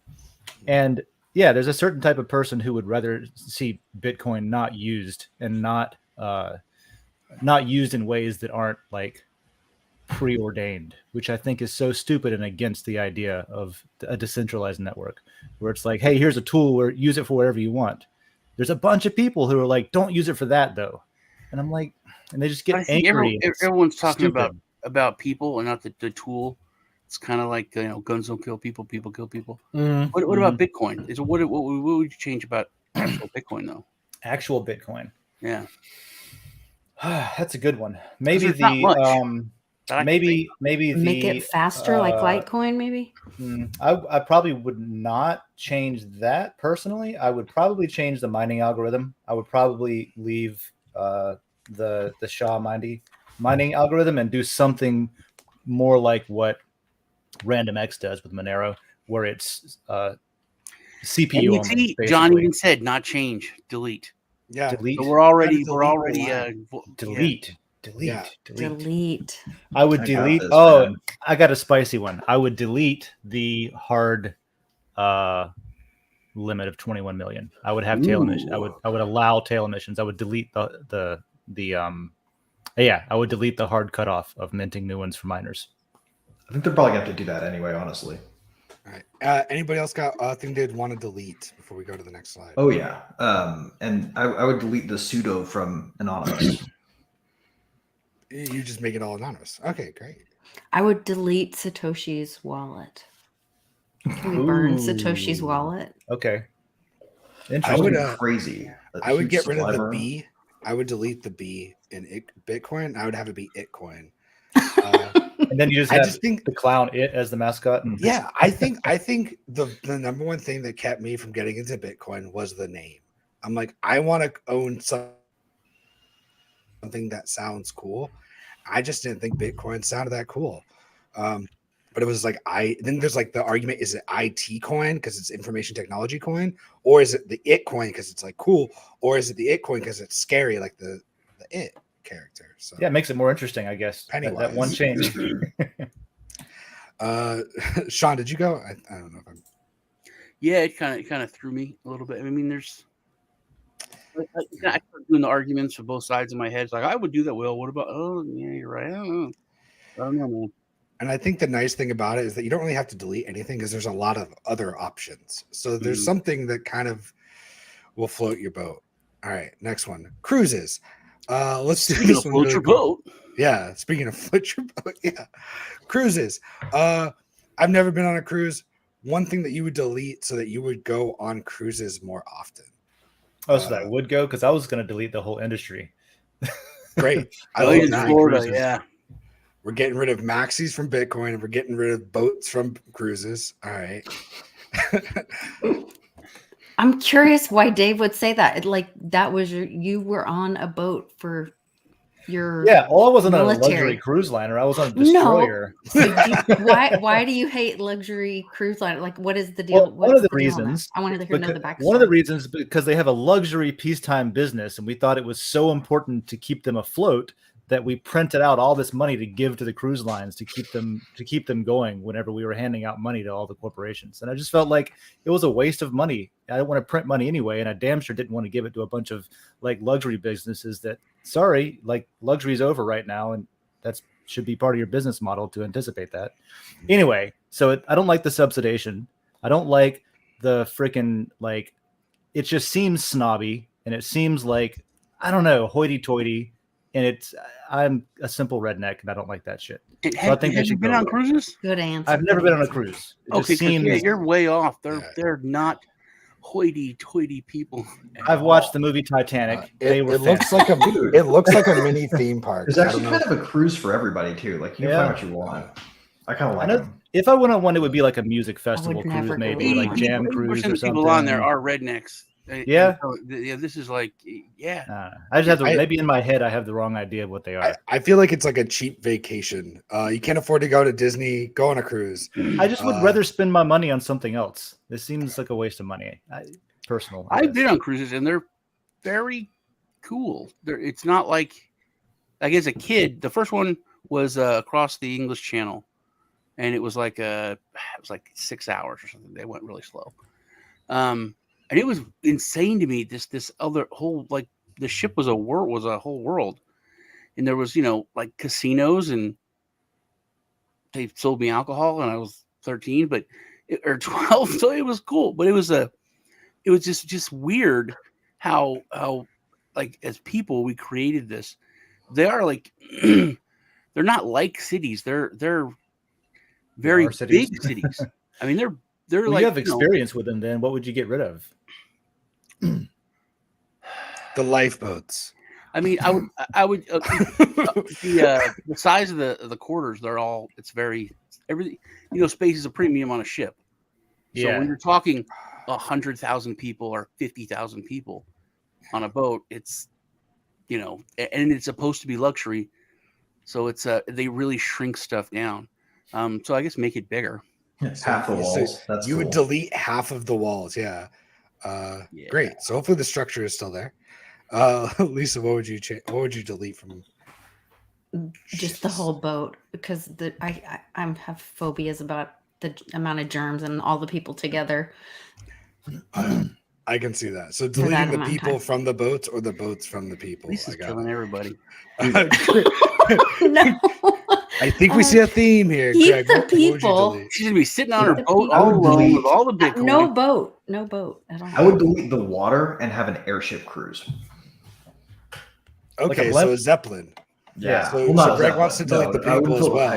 And yeah, there's a certain type of person who would rather see Bitcoin not used and not used in ways that aren't like preordained, which I think is so stupid and against the idea of a decentralized network where it's like, hey, here's a tool where use it for whatever you want. There's a bunch of people who are like, don't use it for that though. And I'm like, and they just get angry. Everyone's talking about people and not the tool. It's kind of like, guns don't kill people, people kill people. Mm-hmm. What about Bitcoin? What would you change about actual Bitcoin though? Actual Bitcoin. Yeah. That's a good one. Maybe maybe make it faster like Litecoin, maybe. I probably would not change that personally. I would probably change the mining algorithm. I would probably leave the SHA mining algorithm and do something more like what RandomX does with Monero, where it's CPU only. John even said not change, delete. Yeah, delete. So we're already delete. Yeah. Delete. I would delete. Man. I got a spicy one. I would delete the hard limit of 21 million. I would have tail emissions. I would allow tail emissions. I would delete I would delete the hard cutoff of minting new ones for miners. I think they're probably going to have to do that anyway, honestly. All right. Anybody else got a thing they'd want to delete before we go to the next slide? Oh, yeah. And I would delete the pseudo from anonymous. You just make it all anonymous. Okay, great. I would delete Satoshi's wallet. Can we burn Satoshi's wallet? Okay. Interesting. I would crazy. I would get rid of the B. I would delete the B in Bitcoin. I would have it be Itcoin. And then you just think the clown it as the mascot. Yeah, I think the number one thing that kept me from getting into Bitcoin was the name. I'm like, I want to own something that sounds cool. I just didn't think Bitcoin sounded that cool. But it was like then there's like the argument, is it IT coin because it's information technology coin, or is it the it coin because it's like cool, or is it the it coin because it's scary like the it character? So yeah, it makes it more interesting, I guess. That one change. Sean, did you go? I don't know if I'm. Yeah, it kind of threw me a little bit. I mean, there's. I start doing the arguments for both sides in my head. It's like, I would do that. Will, what about? Oh, yeah, you're right. I don't know, man. And I think the nice thing about it is that you don't really have to delete anything because there's a lot of other options. So there's something that kind of will float your boat. All right, next one. Cruises. Let's do this one. Float your boat. Yeah, speaking of float your boat. Yeah, cruises. I've never been on a cruise. One thing that you would delete so that you would go on cruises more often. Oh, so that would go, because I was going to delete the whole industry. Great. I Going love to that. Florida, cruises. yeah. We're getting rid of maxis from Bitcoin, and we're getting rid of boats from cruises. All right. I'm curious why Dave would say that. Like that was you were on a boat for your Yeah, well, I wasn't on a military. luxury cruise liner. I was on a No. destroyer. Why do you hate luxury cruise line? Like, what is the deal? Well, one of the What's deal on that? reasons. I wanted to know the backstory. One of the reasons because they have a luxury peacetime business, and we thought it was so important to keep them afloat that we printed out all this money to give to the cruise lines to keep them going whenever we were handing out money to all the corporations. And I just felt like it was a waste of money. I didn't want to print money anyway, and I damn sure didn't want to give it to a bunch of like luxury businesses that, sorry, like luxury's over right now, and that's should be part of your business model to anticipate that. Anyway, so I don't like the subsidization. I don't like the freaking, like, it just seems snobby, and it seems like, I don't know, hoity-toity. And I'm a simple redneck, and I don't like that shit. So I think have you been on cruises? Good answer. I've never been on a cruise. It Okay, just seems, you're way off. They're not hoity-toity people. I've watched the movie Titanic. It looks like a mini theme park. There's actually kind of a cruise for everybody too. Like you can find what you want. I kind of like them. If I went on one, it would be like a music festival never cruise, go maybe like Jam Cruise or something. People on there are rednecks. Yeah. Yeah, this is like, yeah. I just have to, maybe in my head, I have the wrong idea of what they are. I feel like it's like a cheap vacation. You can't afford to go to Disney, go on a cruise. I just would rather spend my money on something else. This seems like a waste of money. Personal. I've been on cruises, and they're very cool. It's not like as a kid, the first one was across the English Channel, and it was like 6 hours or something. They went really slow. And it was insane to me. This other whole, like, the ship was a whole world, and there was like casinos, and they sold me alcohol, and I was 13, or 12, so it was cool. But it was just weird how like as people we created this. They are like they're not like cities. They're very big cities. I mean they're well, like you have experience with them. Then what would you get rid of? The lifeboats. I mean, I would the size of the quarters. Everything. Space is a premium on a ship. So when you're talking 100,000 people or 50,000 people on a boat, it's and it's supposed to be luxury. So it's they really shrink stuff down. So I guess make it bigger. It's half the walls. So you would delete half of the walls. Yeah. Great. So hopefully the structure is still there. Lisa, what would you change? What would you delete from? Just the whole boat, because I have phobias about the amount of germs and all the people together. I can see that. So deleting the people from the boats, or the boats from the people. This is killing everybody. No. I think we see a theme here. Keep Greg, the people. She's gonna be sitting on her boat all alone with all the Bitcoin. No boat at all. I would delete the water and have an airship cruise. Okay, so a Zeppelin. Yeah. So Greg wants to delete the people as well.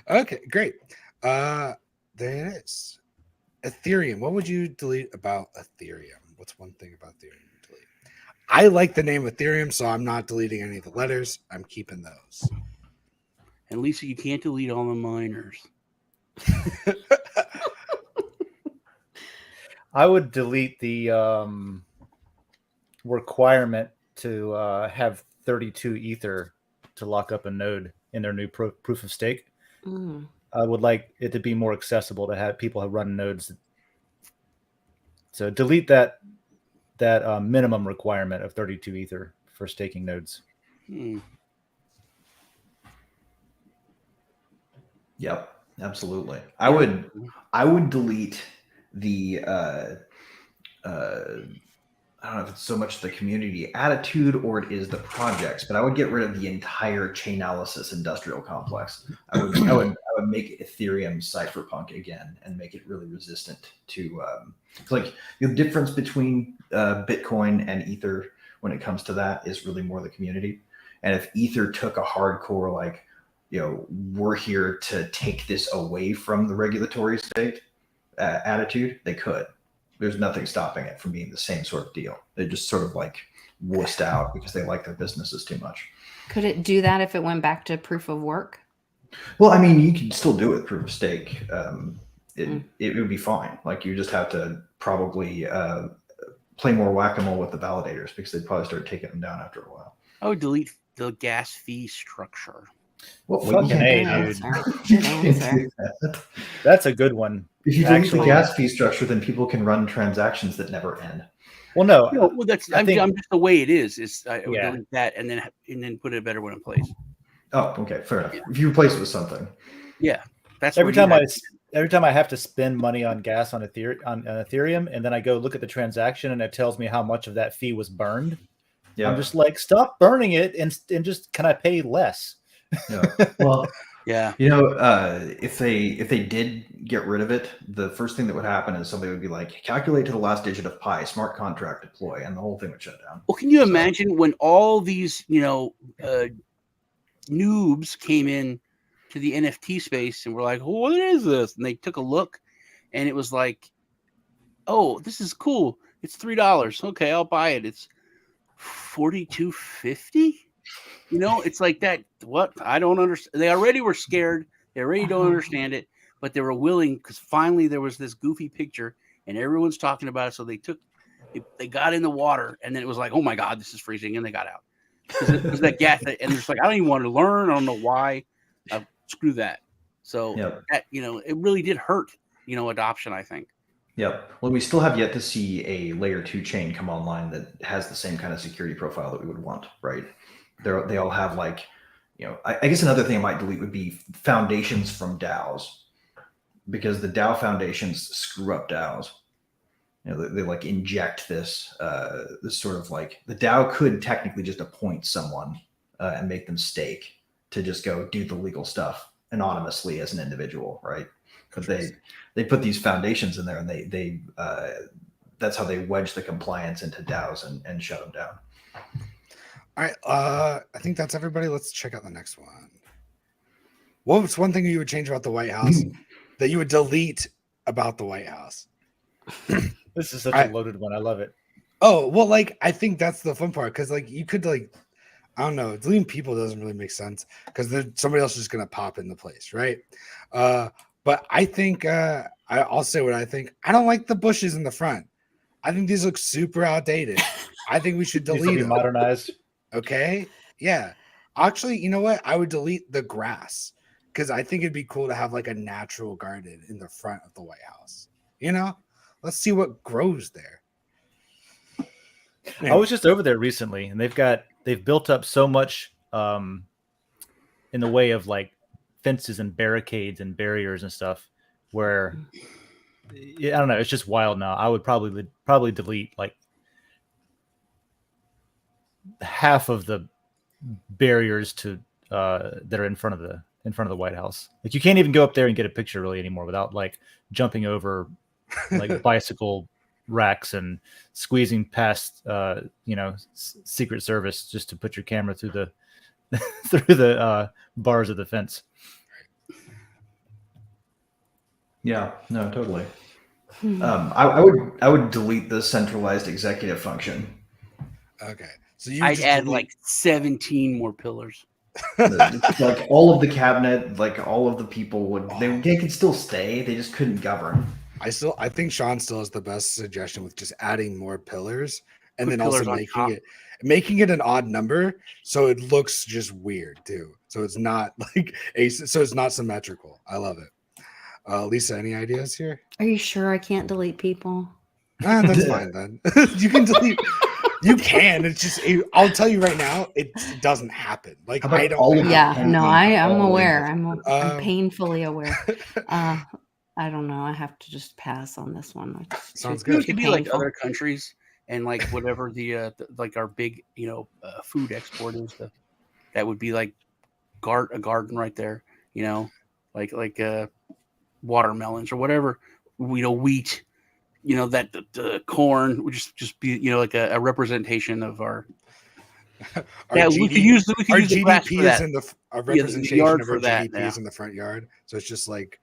Okay, great. There it is. Ethereum. What would you delete about Ethereum? What's one thing about Ethereum you delete? I like the name Ethereum, so I'm not deleting any of the letters. I'm keeping those. And Lisa, you can't delete all the miners. I would delete the requirement to have 32 Ether to lock up a node in their new proof of stake. I would like it to be more accessible to have people have run nodes. So delete that minimum requirement of 32 Ether for staking nodes. Yep, absolutely. I would delete the I don't know if it's so much the community attitude or it is the projects, but I would get rid of the entire Chainalysis industrial complex. I would make Ethereum cypherpunk again and make it really resistant to like the difference between Bitcoin and Ether when it comes to that is really more the community. And if Ether took a hardcore like, we're here to take this away from the regulatory state attitude, they could. There's nothing stopping it from being the same sort of deal. They just sort of like wussed out because they like their businesses too much. Could it do that if it went back to proof of work? Well, I mean, you can still do it with proof of stake. It would be fine. Like you just have to probably play more whack-a-mole with the validators because they'd probably start taking them down after a while. I would delete the gas fee structure. Well, Fucking you A, can't- dude. Good answer. That's a good one. If you delete Actually- the gas fee structure, then people can run transactions that never end. Well, no, Well, that's I I'm think- just the way it is. I would Yeah. delete that and then put a better one in place. Oh, okay, fair enough. If you replace it with something, Yeah, that's every where you time I have to spend money on gas on Ethereum, and then I go look at the transaction and it tells me how much of that fee was burned. yeah, I'm just like, stop burning it and just can I pay less? yeah. Well, Yeah, you know, if they did get rid of it, the first thing that would happen is somebody would be like, calculate to the last digit of pi, smart contract deploy, and the whole thing would shut down. Well, can you So- imagine when all these, noobs came in to the NFT space and were like, "What is this?" And they took a look, and it was like, "Oh, this is cool. It's $3. Okay, I'll buy it. It's $42.50." It's like that. What? I don't understand. They already were scared. They already don't understand it, but they were willing because finally there was this goofy picture, and everyone's talking about it. So they got in the water, and then it was like, "Oh my God, this is freezing," and they got out. Because that gas, and it's like, I don't even want to learn. I don't know why. Screw that. So Yep. that, it really did hurt, adoption, I think. Yep. Well, we still have yet to see a layer 2 chain come online that has the same kind of security profile that we would want, right? They all have like, I guess another thing I might delete would be foundations from DAOs, because the DAO foundations screw up DAOs. They like inject this sort of like, the DAO could technically just appoint someone and make them stake to just go do the legal stuff anonymously as an individual, right? But they put these foundations in there, and they that's how they wedge the compliance into DAOs and shut them down. All right. I think that's everybody. Let's check out the next one. What was one thing you would change about the White House that you would delete about the White House? This is such a loaded one. I love it. Oh, well, like, I think that's the fun part, because like you could like, I don't know, deleting people doesn't really make sense because then somebody else is just gonna pop into place, right? But I think I'll say what I think. I don't like the bushes in the front. I think these look super outdated. I think we should Needs to delete be them. modernized. Okay. Yeah. Actually, you know what? I would delete the grass because I think it'd be cool to have like a natural garden in the front of the White House. Let's see what grows there. I was just over there recently, and they've built up so much in the way of like fences and barricades and barriers and stuff, where I don't know, it's just wild now. I would probably delete like half of the barriers to that are in front of the White House. Like you can't even go up there and get a picture really anymore without like jumping over like bicycle racks and squeezing past Secret Service just to put your camera through the bars of the fence. Yeah, no, totally. I would delete the centralized executive function. Okay. So I'd add like 17 more pillars. Like all of the cabinet, like all of the people they could still stay. They just couldn't govern. I think Sean still has the best suggestion with just adding more pillars and Put then also pillars on making it an odd number so it looks just weird too. So it's not like so it's not symmetrical. I love it. Lisa, any ideas here? Are you sure I can't delete people? That's fine then. You can delete. You can. It's just. I'll tell you right now. It doesn't happen. Like How about I don't. all of Yeah, them? no, I'm All aware. of them. I'm painfully aware. I don't know. I have to just pass on this one. Sounds It good. could be like other countries and like whatever the like our big food export is. That would be like a garden right there. Like watermelons or whatever. Wheat. That the corn would just be like a representation of our. We could use Our the grass for GDP that. is in a representation yard of for our that, GDP is in the front yard. So it's just like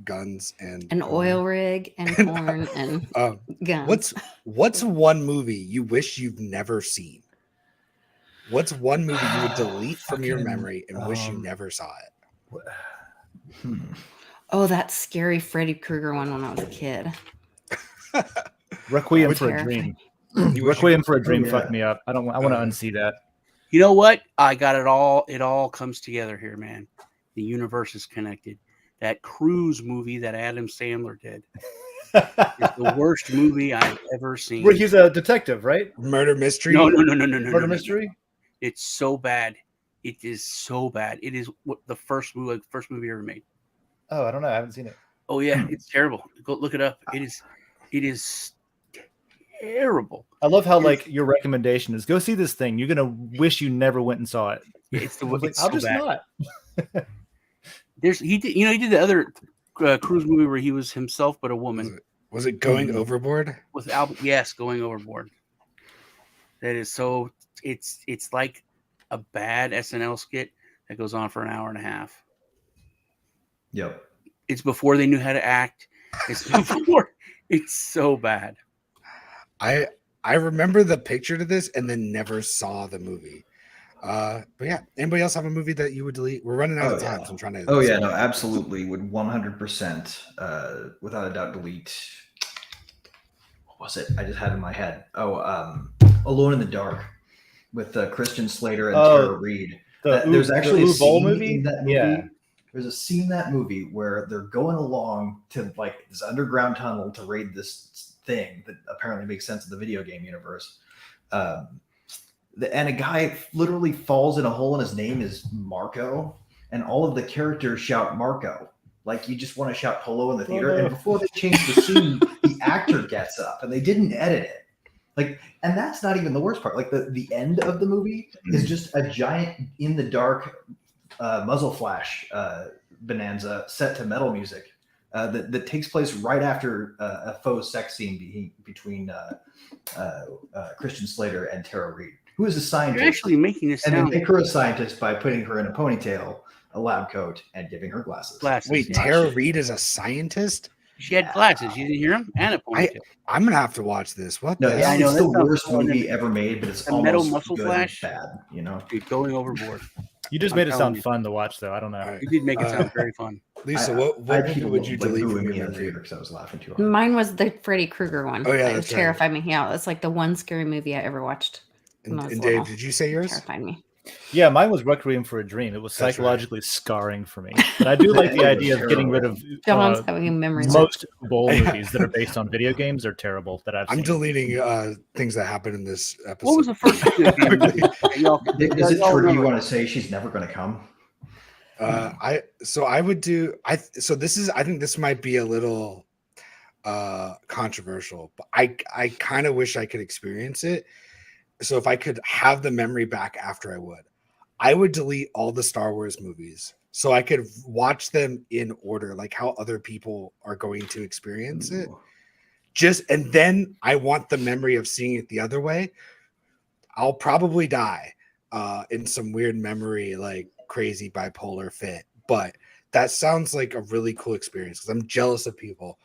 guns and An oil rig and corn and guns. What's one movie you wish you've never seen? What's one movie you would delete from your memory and wish you never saw it? Oh, that scary Freddy Krueger one when I was a kid. Requiem That's for a terrifying. Dream. Requiem for a Dream yeah. fucked me up. I want to unsee that. You know what? I got it all. It all comes together here, man. The universe is connected. That Cruise movie that Adam Sandler did is the worst movie I've ever seen. Where he's a detective, right? Murder mystery? No. Murder mystery? It's so bad. It is so bad. It is what the first movie ever made. Oh, I don't know. I haven't seen it. Oh yeah, it's terrible. Go look it up. It is terrible. I love how like your recommendation is go see this thing. You're gonna wish you never went and saw it. It's the I was like, it's I'll so just bad. not. He did the other Cruise movie where he was himself but a woman. Was it Going Overboard? With Albert, yes, Going Overboard. That is so. It's like a bad SNL skit that goes on for an hour and a half. Yep. It's before they knew how to act. It's before. It's so bad. I remember the picture to this and then never saw the movie. But yeah, anybody else have a movie that you would delete? We're running out of time, so I'm trying to. Oh yeah, no, absolutely. Would 100%, without a doubt, delete. What was it? I just had it in my head. Alone in the Dark with Christian Slater and Tara Reid. There's actually a scene in that movie. Yeah. There's a scene in that movie where they're going along to like this underground tunnel to raid this thing that apparently makes sense in the video game universe. And a guy literally falls in a hole and his name is Marco. And all of the characters shout Marco. Like you just want to shout hello in the theater. And before they change the scene, the actor gets up and they didn't edit it. Like, and that's not even the worst part. Like the end of the movie is just a giant in the dark muzzle flash bonanza set to metal music that takes place right after a faux sex scene between Christian Slater and Tara Reid, who is a scientist. You're actually making this and sound. they make her a scientist by putting her in a ponytail, a lab coat, and giving her glasses. Wait, Tara Reid is a scientist? She had glasses. You didn't hear him? And a ponytail. I'm gonna have to watch this. What? No, the it's, hell? I know, it's that the sounds worst fun. movie ever made, but it's A metal almost muscle good flash? and bad, you know? Dude, Going Overboard. You just I'm made it telling sound you. fun to watch, though. I don't know. All right. You did make it sound very fun. Lisa, I what had movie people would you like delete booing from me your in the memory? theater because I was laughing too hard. Mine was the Freddy Krueger one. Oh, yeah, It that's right. terrified me. Yeah, it's like the one scary movie I ever watched. And, when I was and little. Dave, did you say yours? Terrified me. Yeah, mine was Requiem for a Dream. It was That's right. psychologically scarring for me. But I do like the idea of getting rid of John's having memories. most bowl movies that are based on video games are terrible that I've I'm seen. deleting things that happened in this episode. What was the first video game movie? Y'all- Is it y'all true you remember? want to say she's never going to come? I think this might be a little controversial, but I kind of wish I could experience it. So if I could have the memory back after I would delete all the Star Wars movies so I could watch them in order, like how other people are going to experience it. And then I want the memory of seeing it the other way. I'll probably die in some weird memory, like crazy bipolar fit, but that sounds like a really cool experience because I'm jealous of people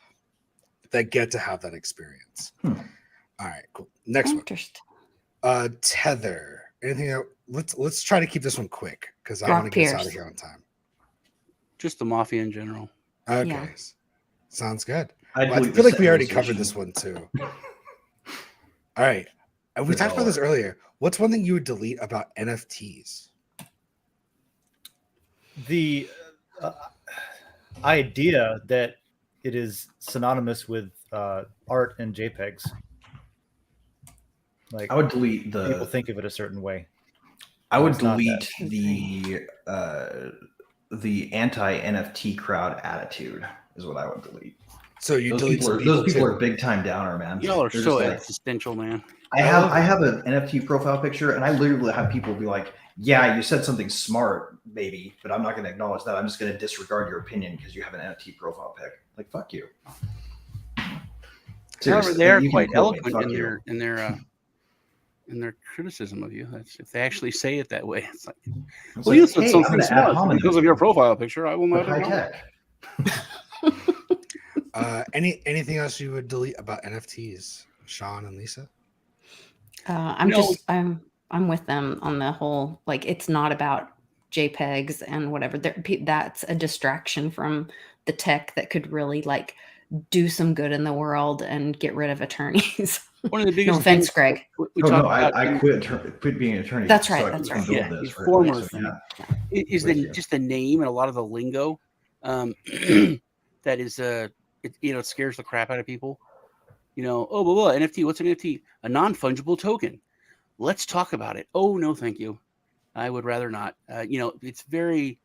that get to have that experience. All right, cool. Next one. Interesting. Tether. Anything else? Let's try to keep this one quick because I Rock want to get us out of Pierce. here on time. Just the mafia in general. Okay, Yeah. sounds good. I'd Well, I delete feel the like we already Sentinel covered Station. this one too. All right, and we talked about this earlier. What's one thing you would delete about NFTs? The idea that it is synonymous with art and JPEGs. Like I would delete people think of it a certain way. I would It's not delete the anti-NFT crowd attitude is what I would delete. So you Those delete people, some are, those people too. are big time downer, man. Y'all are They're so just like, existential, man. I have an NFT profile picture, and I literally have people be like, "Yeah, you said something smart, maybe, but I'm not going to acknowledge that. I'm just going to disregard your opinion because you have an NFT profile pic." Like, fuck you. However, Seriously, they are you can quite quote me, eloquent fuck in you. their criticism of you. That's if they actually say it that way. It's like, It's well, you like, said hey, I'm something gonna add smart homonyms, because of your profile picture. I will but not high acknowledge. tech. Anything else you would delete about NFTs, Sean and Lisa? I'm with them on the whole, like, it's not about JPEGs and whatever. That's a distraction from the tech that could really like do some good in the world and get rid of attorneys. One of the biggest No offense, things Greg. we Oh talked no, about I quit being an attorney. That's so right, I that's can right. build Yeah, this he's for former everybody, so, attorney. Is With you. just the name and a lot of the lingo that is it scares the crap out of people. Oh, blah, blah, NFT. What's an NFT? A non-fungible token. Let's talk about it. Oh, no, thank you. I would rather not. It's very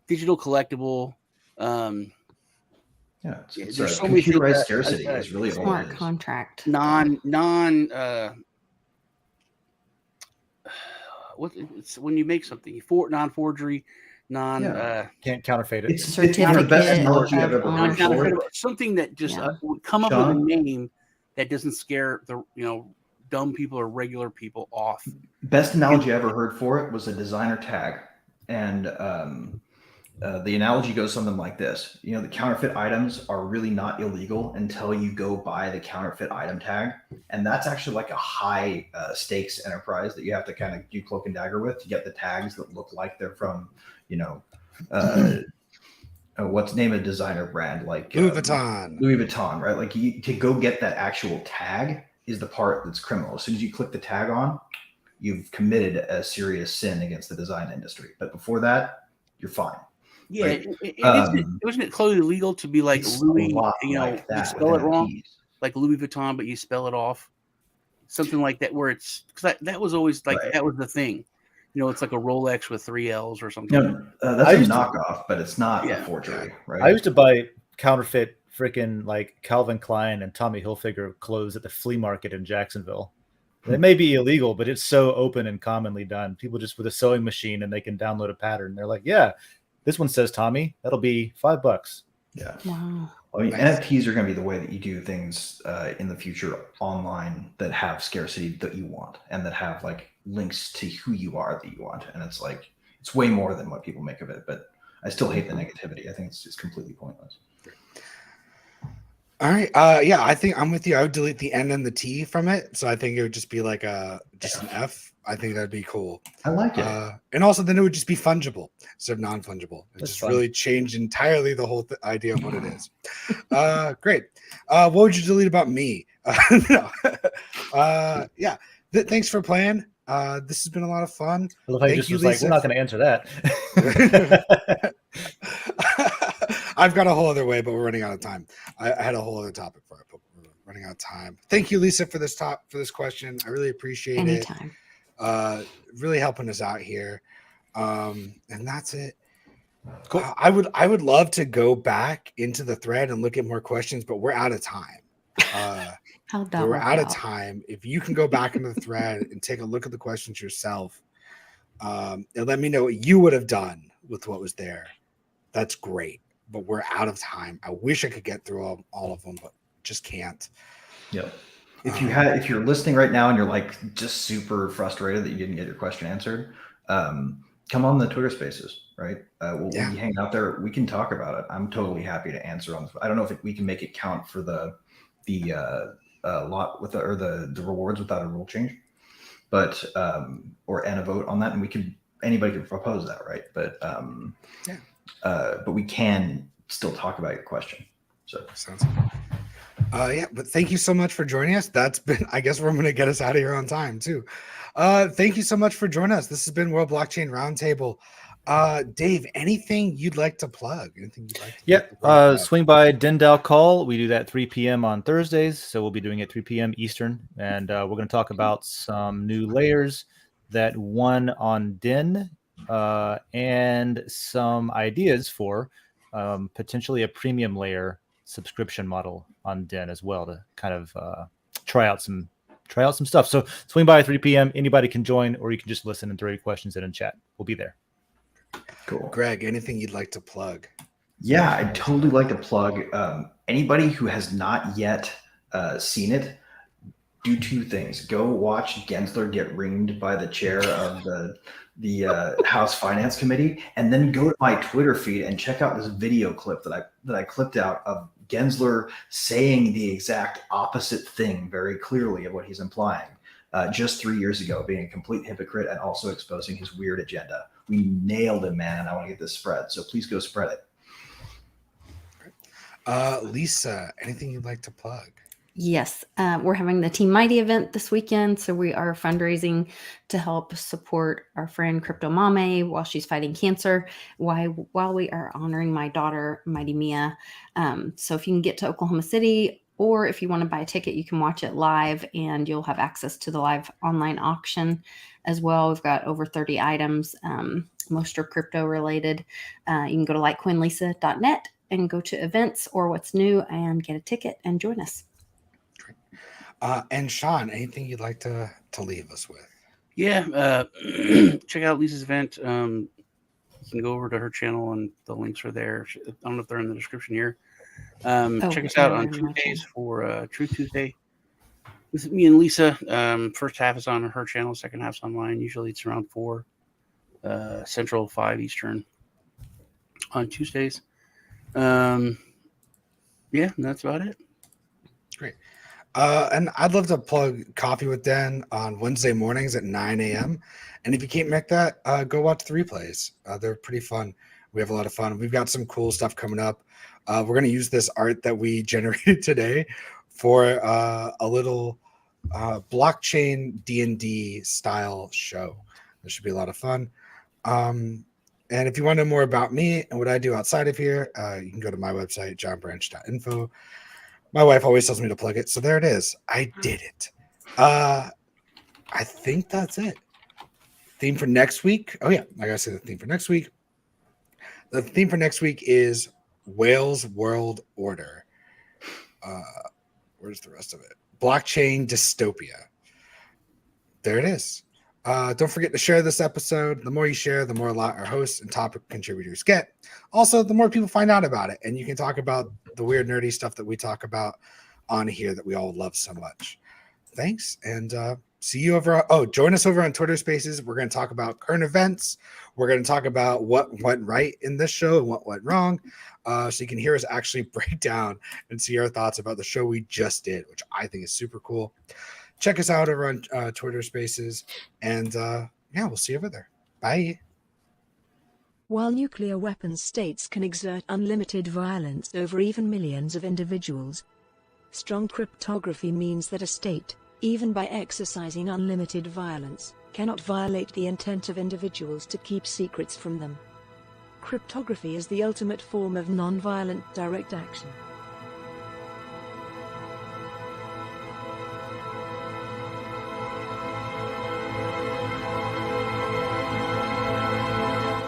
digital collectible. Yeah, it's There's so many things. computerized scarcity is really all Smart it is. contract. It's when you make something non-forgery, Can't counterfeit it. It's Certificate the best analogy of I've ever heard for ownership. it. something that just Yeah. would come up with a Sean? name that doesn't scare the dumb people or regular people off. Best analogy I ever heard for it was a designer tag, and the analogy goes something like this: the counterfeit items are really not illegal until you go buy the counterfeit item tag, and that's actually like a high stakes enterprise that you have to kind of do cloak and dagger with to get the tags that look like they're from what's name a designer brand like Louis Vuitton. Louis Vuitton, right? Like to go get that actual tag is the part that's criminal. As soon as you click the tag on, you've committed a serious sin against the design industry. But before that, you're fine. Yeah, Right. wasn't it clearly illegal to be like It's Louis? a lot You like that spell with it wrong, NFTs. like Louis Vuitton, but you spell it off, something like that. Where it's because that was always like Right. that was the thing. It's like a Rolex with 3 L's or something. That's I a used to- knockoff, but it's not Yeah. a forgery, right? I used to buy counterfeit freaking like Calvin Klein and Tommy Hilfiger clothes at the flea market in Jacksonville. It may be illegal, but it's so open and commonly done. People just with a sewing machine and they can download a pattern. They're like, yeah, this one says Tommy. That'll be $5. Yeah. Wow. I mean, Nice. NFTs are going to be the way that you do things in the future online that have scarcity that you want and that have like links to who you are that you want. And it's like, it's way more than what people make of it, but I still hate the negativity. I think it's just completely pointless. All right. Yeah, I think I'm with you. I would delete the N and the T from it. So I think it would just be like just an F. I think that'd be cool. I like it. And also then it would just be fungible instead of non-fungible. It That's just fun. really changed entirely the whole idea of what it is. Great. What would you delete about me? No. Yeah. Thanks for playing. This has been a lot of fun. I love how you Thank just you, was like, Lisa. we're not going to answer that. I've got a whole other way, but we're running out of time. I had a whole other topic for it, but we're running out of time. Thank you, Lisa, for this question. I really appreciate Anytime. it. Really helping us out here. And that's it. Cool. I would love to go back into the thread and look at more questions, but we're out of time. How'd that We're work out of out? time. If you can go back into the thread and take a look at the questions yourself, and let me know what you would have done with what was there, that's great. But we're out of time. I wish I could get through all of them, but just can't. Yep. If you're listening right now and you're like just super frustrated that you didn't get your question answered, come on the Twitter Spaces, right? We'll be hanging out there. We can talk about it. I'm totally happy to answer on this. I don't know if we can make it count for the lot with the rewards without a rule change, but or and a vote on that, and anybody can propose that, right? But but we can still talk about your question. So sounds good. Yeah, but thank you so much for joining us. That's been, I guess we're going to get us out of here on time too. Thank you so much for joining us. This has been World Blockchain Roundtable. Dave, anything you'd like to plug? Anything you'd like to Yep. Swing by Den.Social. We do that 3 p.m. on Thursdays. So we'll be doing it 3 p.m. Eastern. And we're going to talk about some new layers that won on Den and some ideas for potentially a premium layer subscription model on Den as well to kind of try out some stuff. So swing by at 3 p.m. Anybody can join, or you can just listen and throw your questions in and chat. We'll be there. cool. Greg, anything you'd like to plug? Yeah, I'd totally like to plug anybody who has not yet seen it. Do two things. Go watch Gensler get ringed by the chair of the House Finance Committee, and then go to my Twitter feed and check out this video clip that I clipped out of Gensler saying the exact opposite thing very clearly of what he's implying just 3 years ago, being a complete hypocrite and also exposing his weird agenda. We nailed him, man. I want to get this spread, so please go spread it. Lisa, anything you'd like to plug? Yes, we're having the Team Mighty event this weekend, so we are fundraising to help support our friend Crypto Mame while she's fighting cancer, while we are honoring my daughter, Mighty Mia. So if you can get to Oklahoma City, or if you want to buy a ticket, you can watch it live, and you'll have access to the live online auction as well. We've got over 30 items, most are crypto related. You can go to litecoinlisa.net and go to events or what's new and get a ticket and join us. And Sean, anything you'd like to leave us with? Yeah, check out Lisa's event. You can go over to her channel, and the links are there. I don't know if they're in the description here. Check us out on Tuesdays for Truth Tuesday with me and Lisa. First half is on her channel, second half's on mine. Usually it's around 4 Central, 5 Eastern on Tuesdays. Yeah, that's about it. Great. And I'd love to plug Coffee with Den on Wednesday mornings at 9 a.m. And if you can't make that, go watch the replays. They're pretty fun. We have a lot of fun. We've got some cool stuff coming up. We're going to use this art that we generated today for a little blockchain D&D style show. This should be a lot of fun. And if you want to know more about me and what I do outside of here, you can go to my website, johnbranch.info. My wife always tells me to plug it, so there it is. I did it. I think that's it. Theme for next week. Oh, yeah. I got to say the theme for next week. The theme for next week is Whale's World Order. Where's the rest of it? Blockchain dystopia. There it is. Don't forget to share this episode. The more you share, the more our hosts and topic contributors get. Also, the more people find out about it, and you can talk about the weird, nerdy stuff that we talk about on here that we all love so much. Thanks, and see you over. Join us over on Twitter Spaces. We're going to talk about current events. We're going to talk about what went right in this show and what went wrong. So you can hear us actually break down and see our thoughts about the show we just did, which I think is super cool. Check us out over on Twitter Spaces, and we'll see you over there. Bye. While nuclear weapons states can exert unlimited violence over even millions of individuals, strong cryptography means that a state, even by exercising unlimited violence, cannot violate the intent of individuals to keep secrets from them. Cryptography is the ultimate form of non-violent direct action.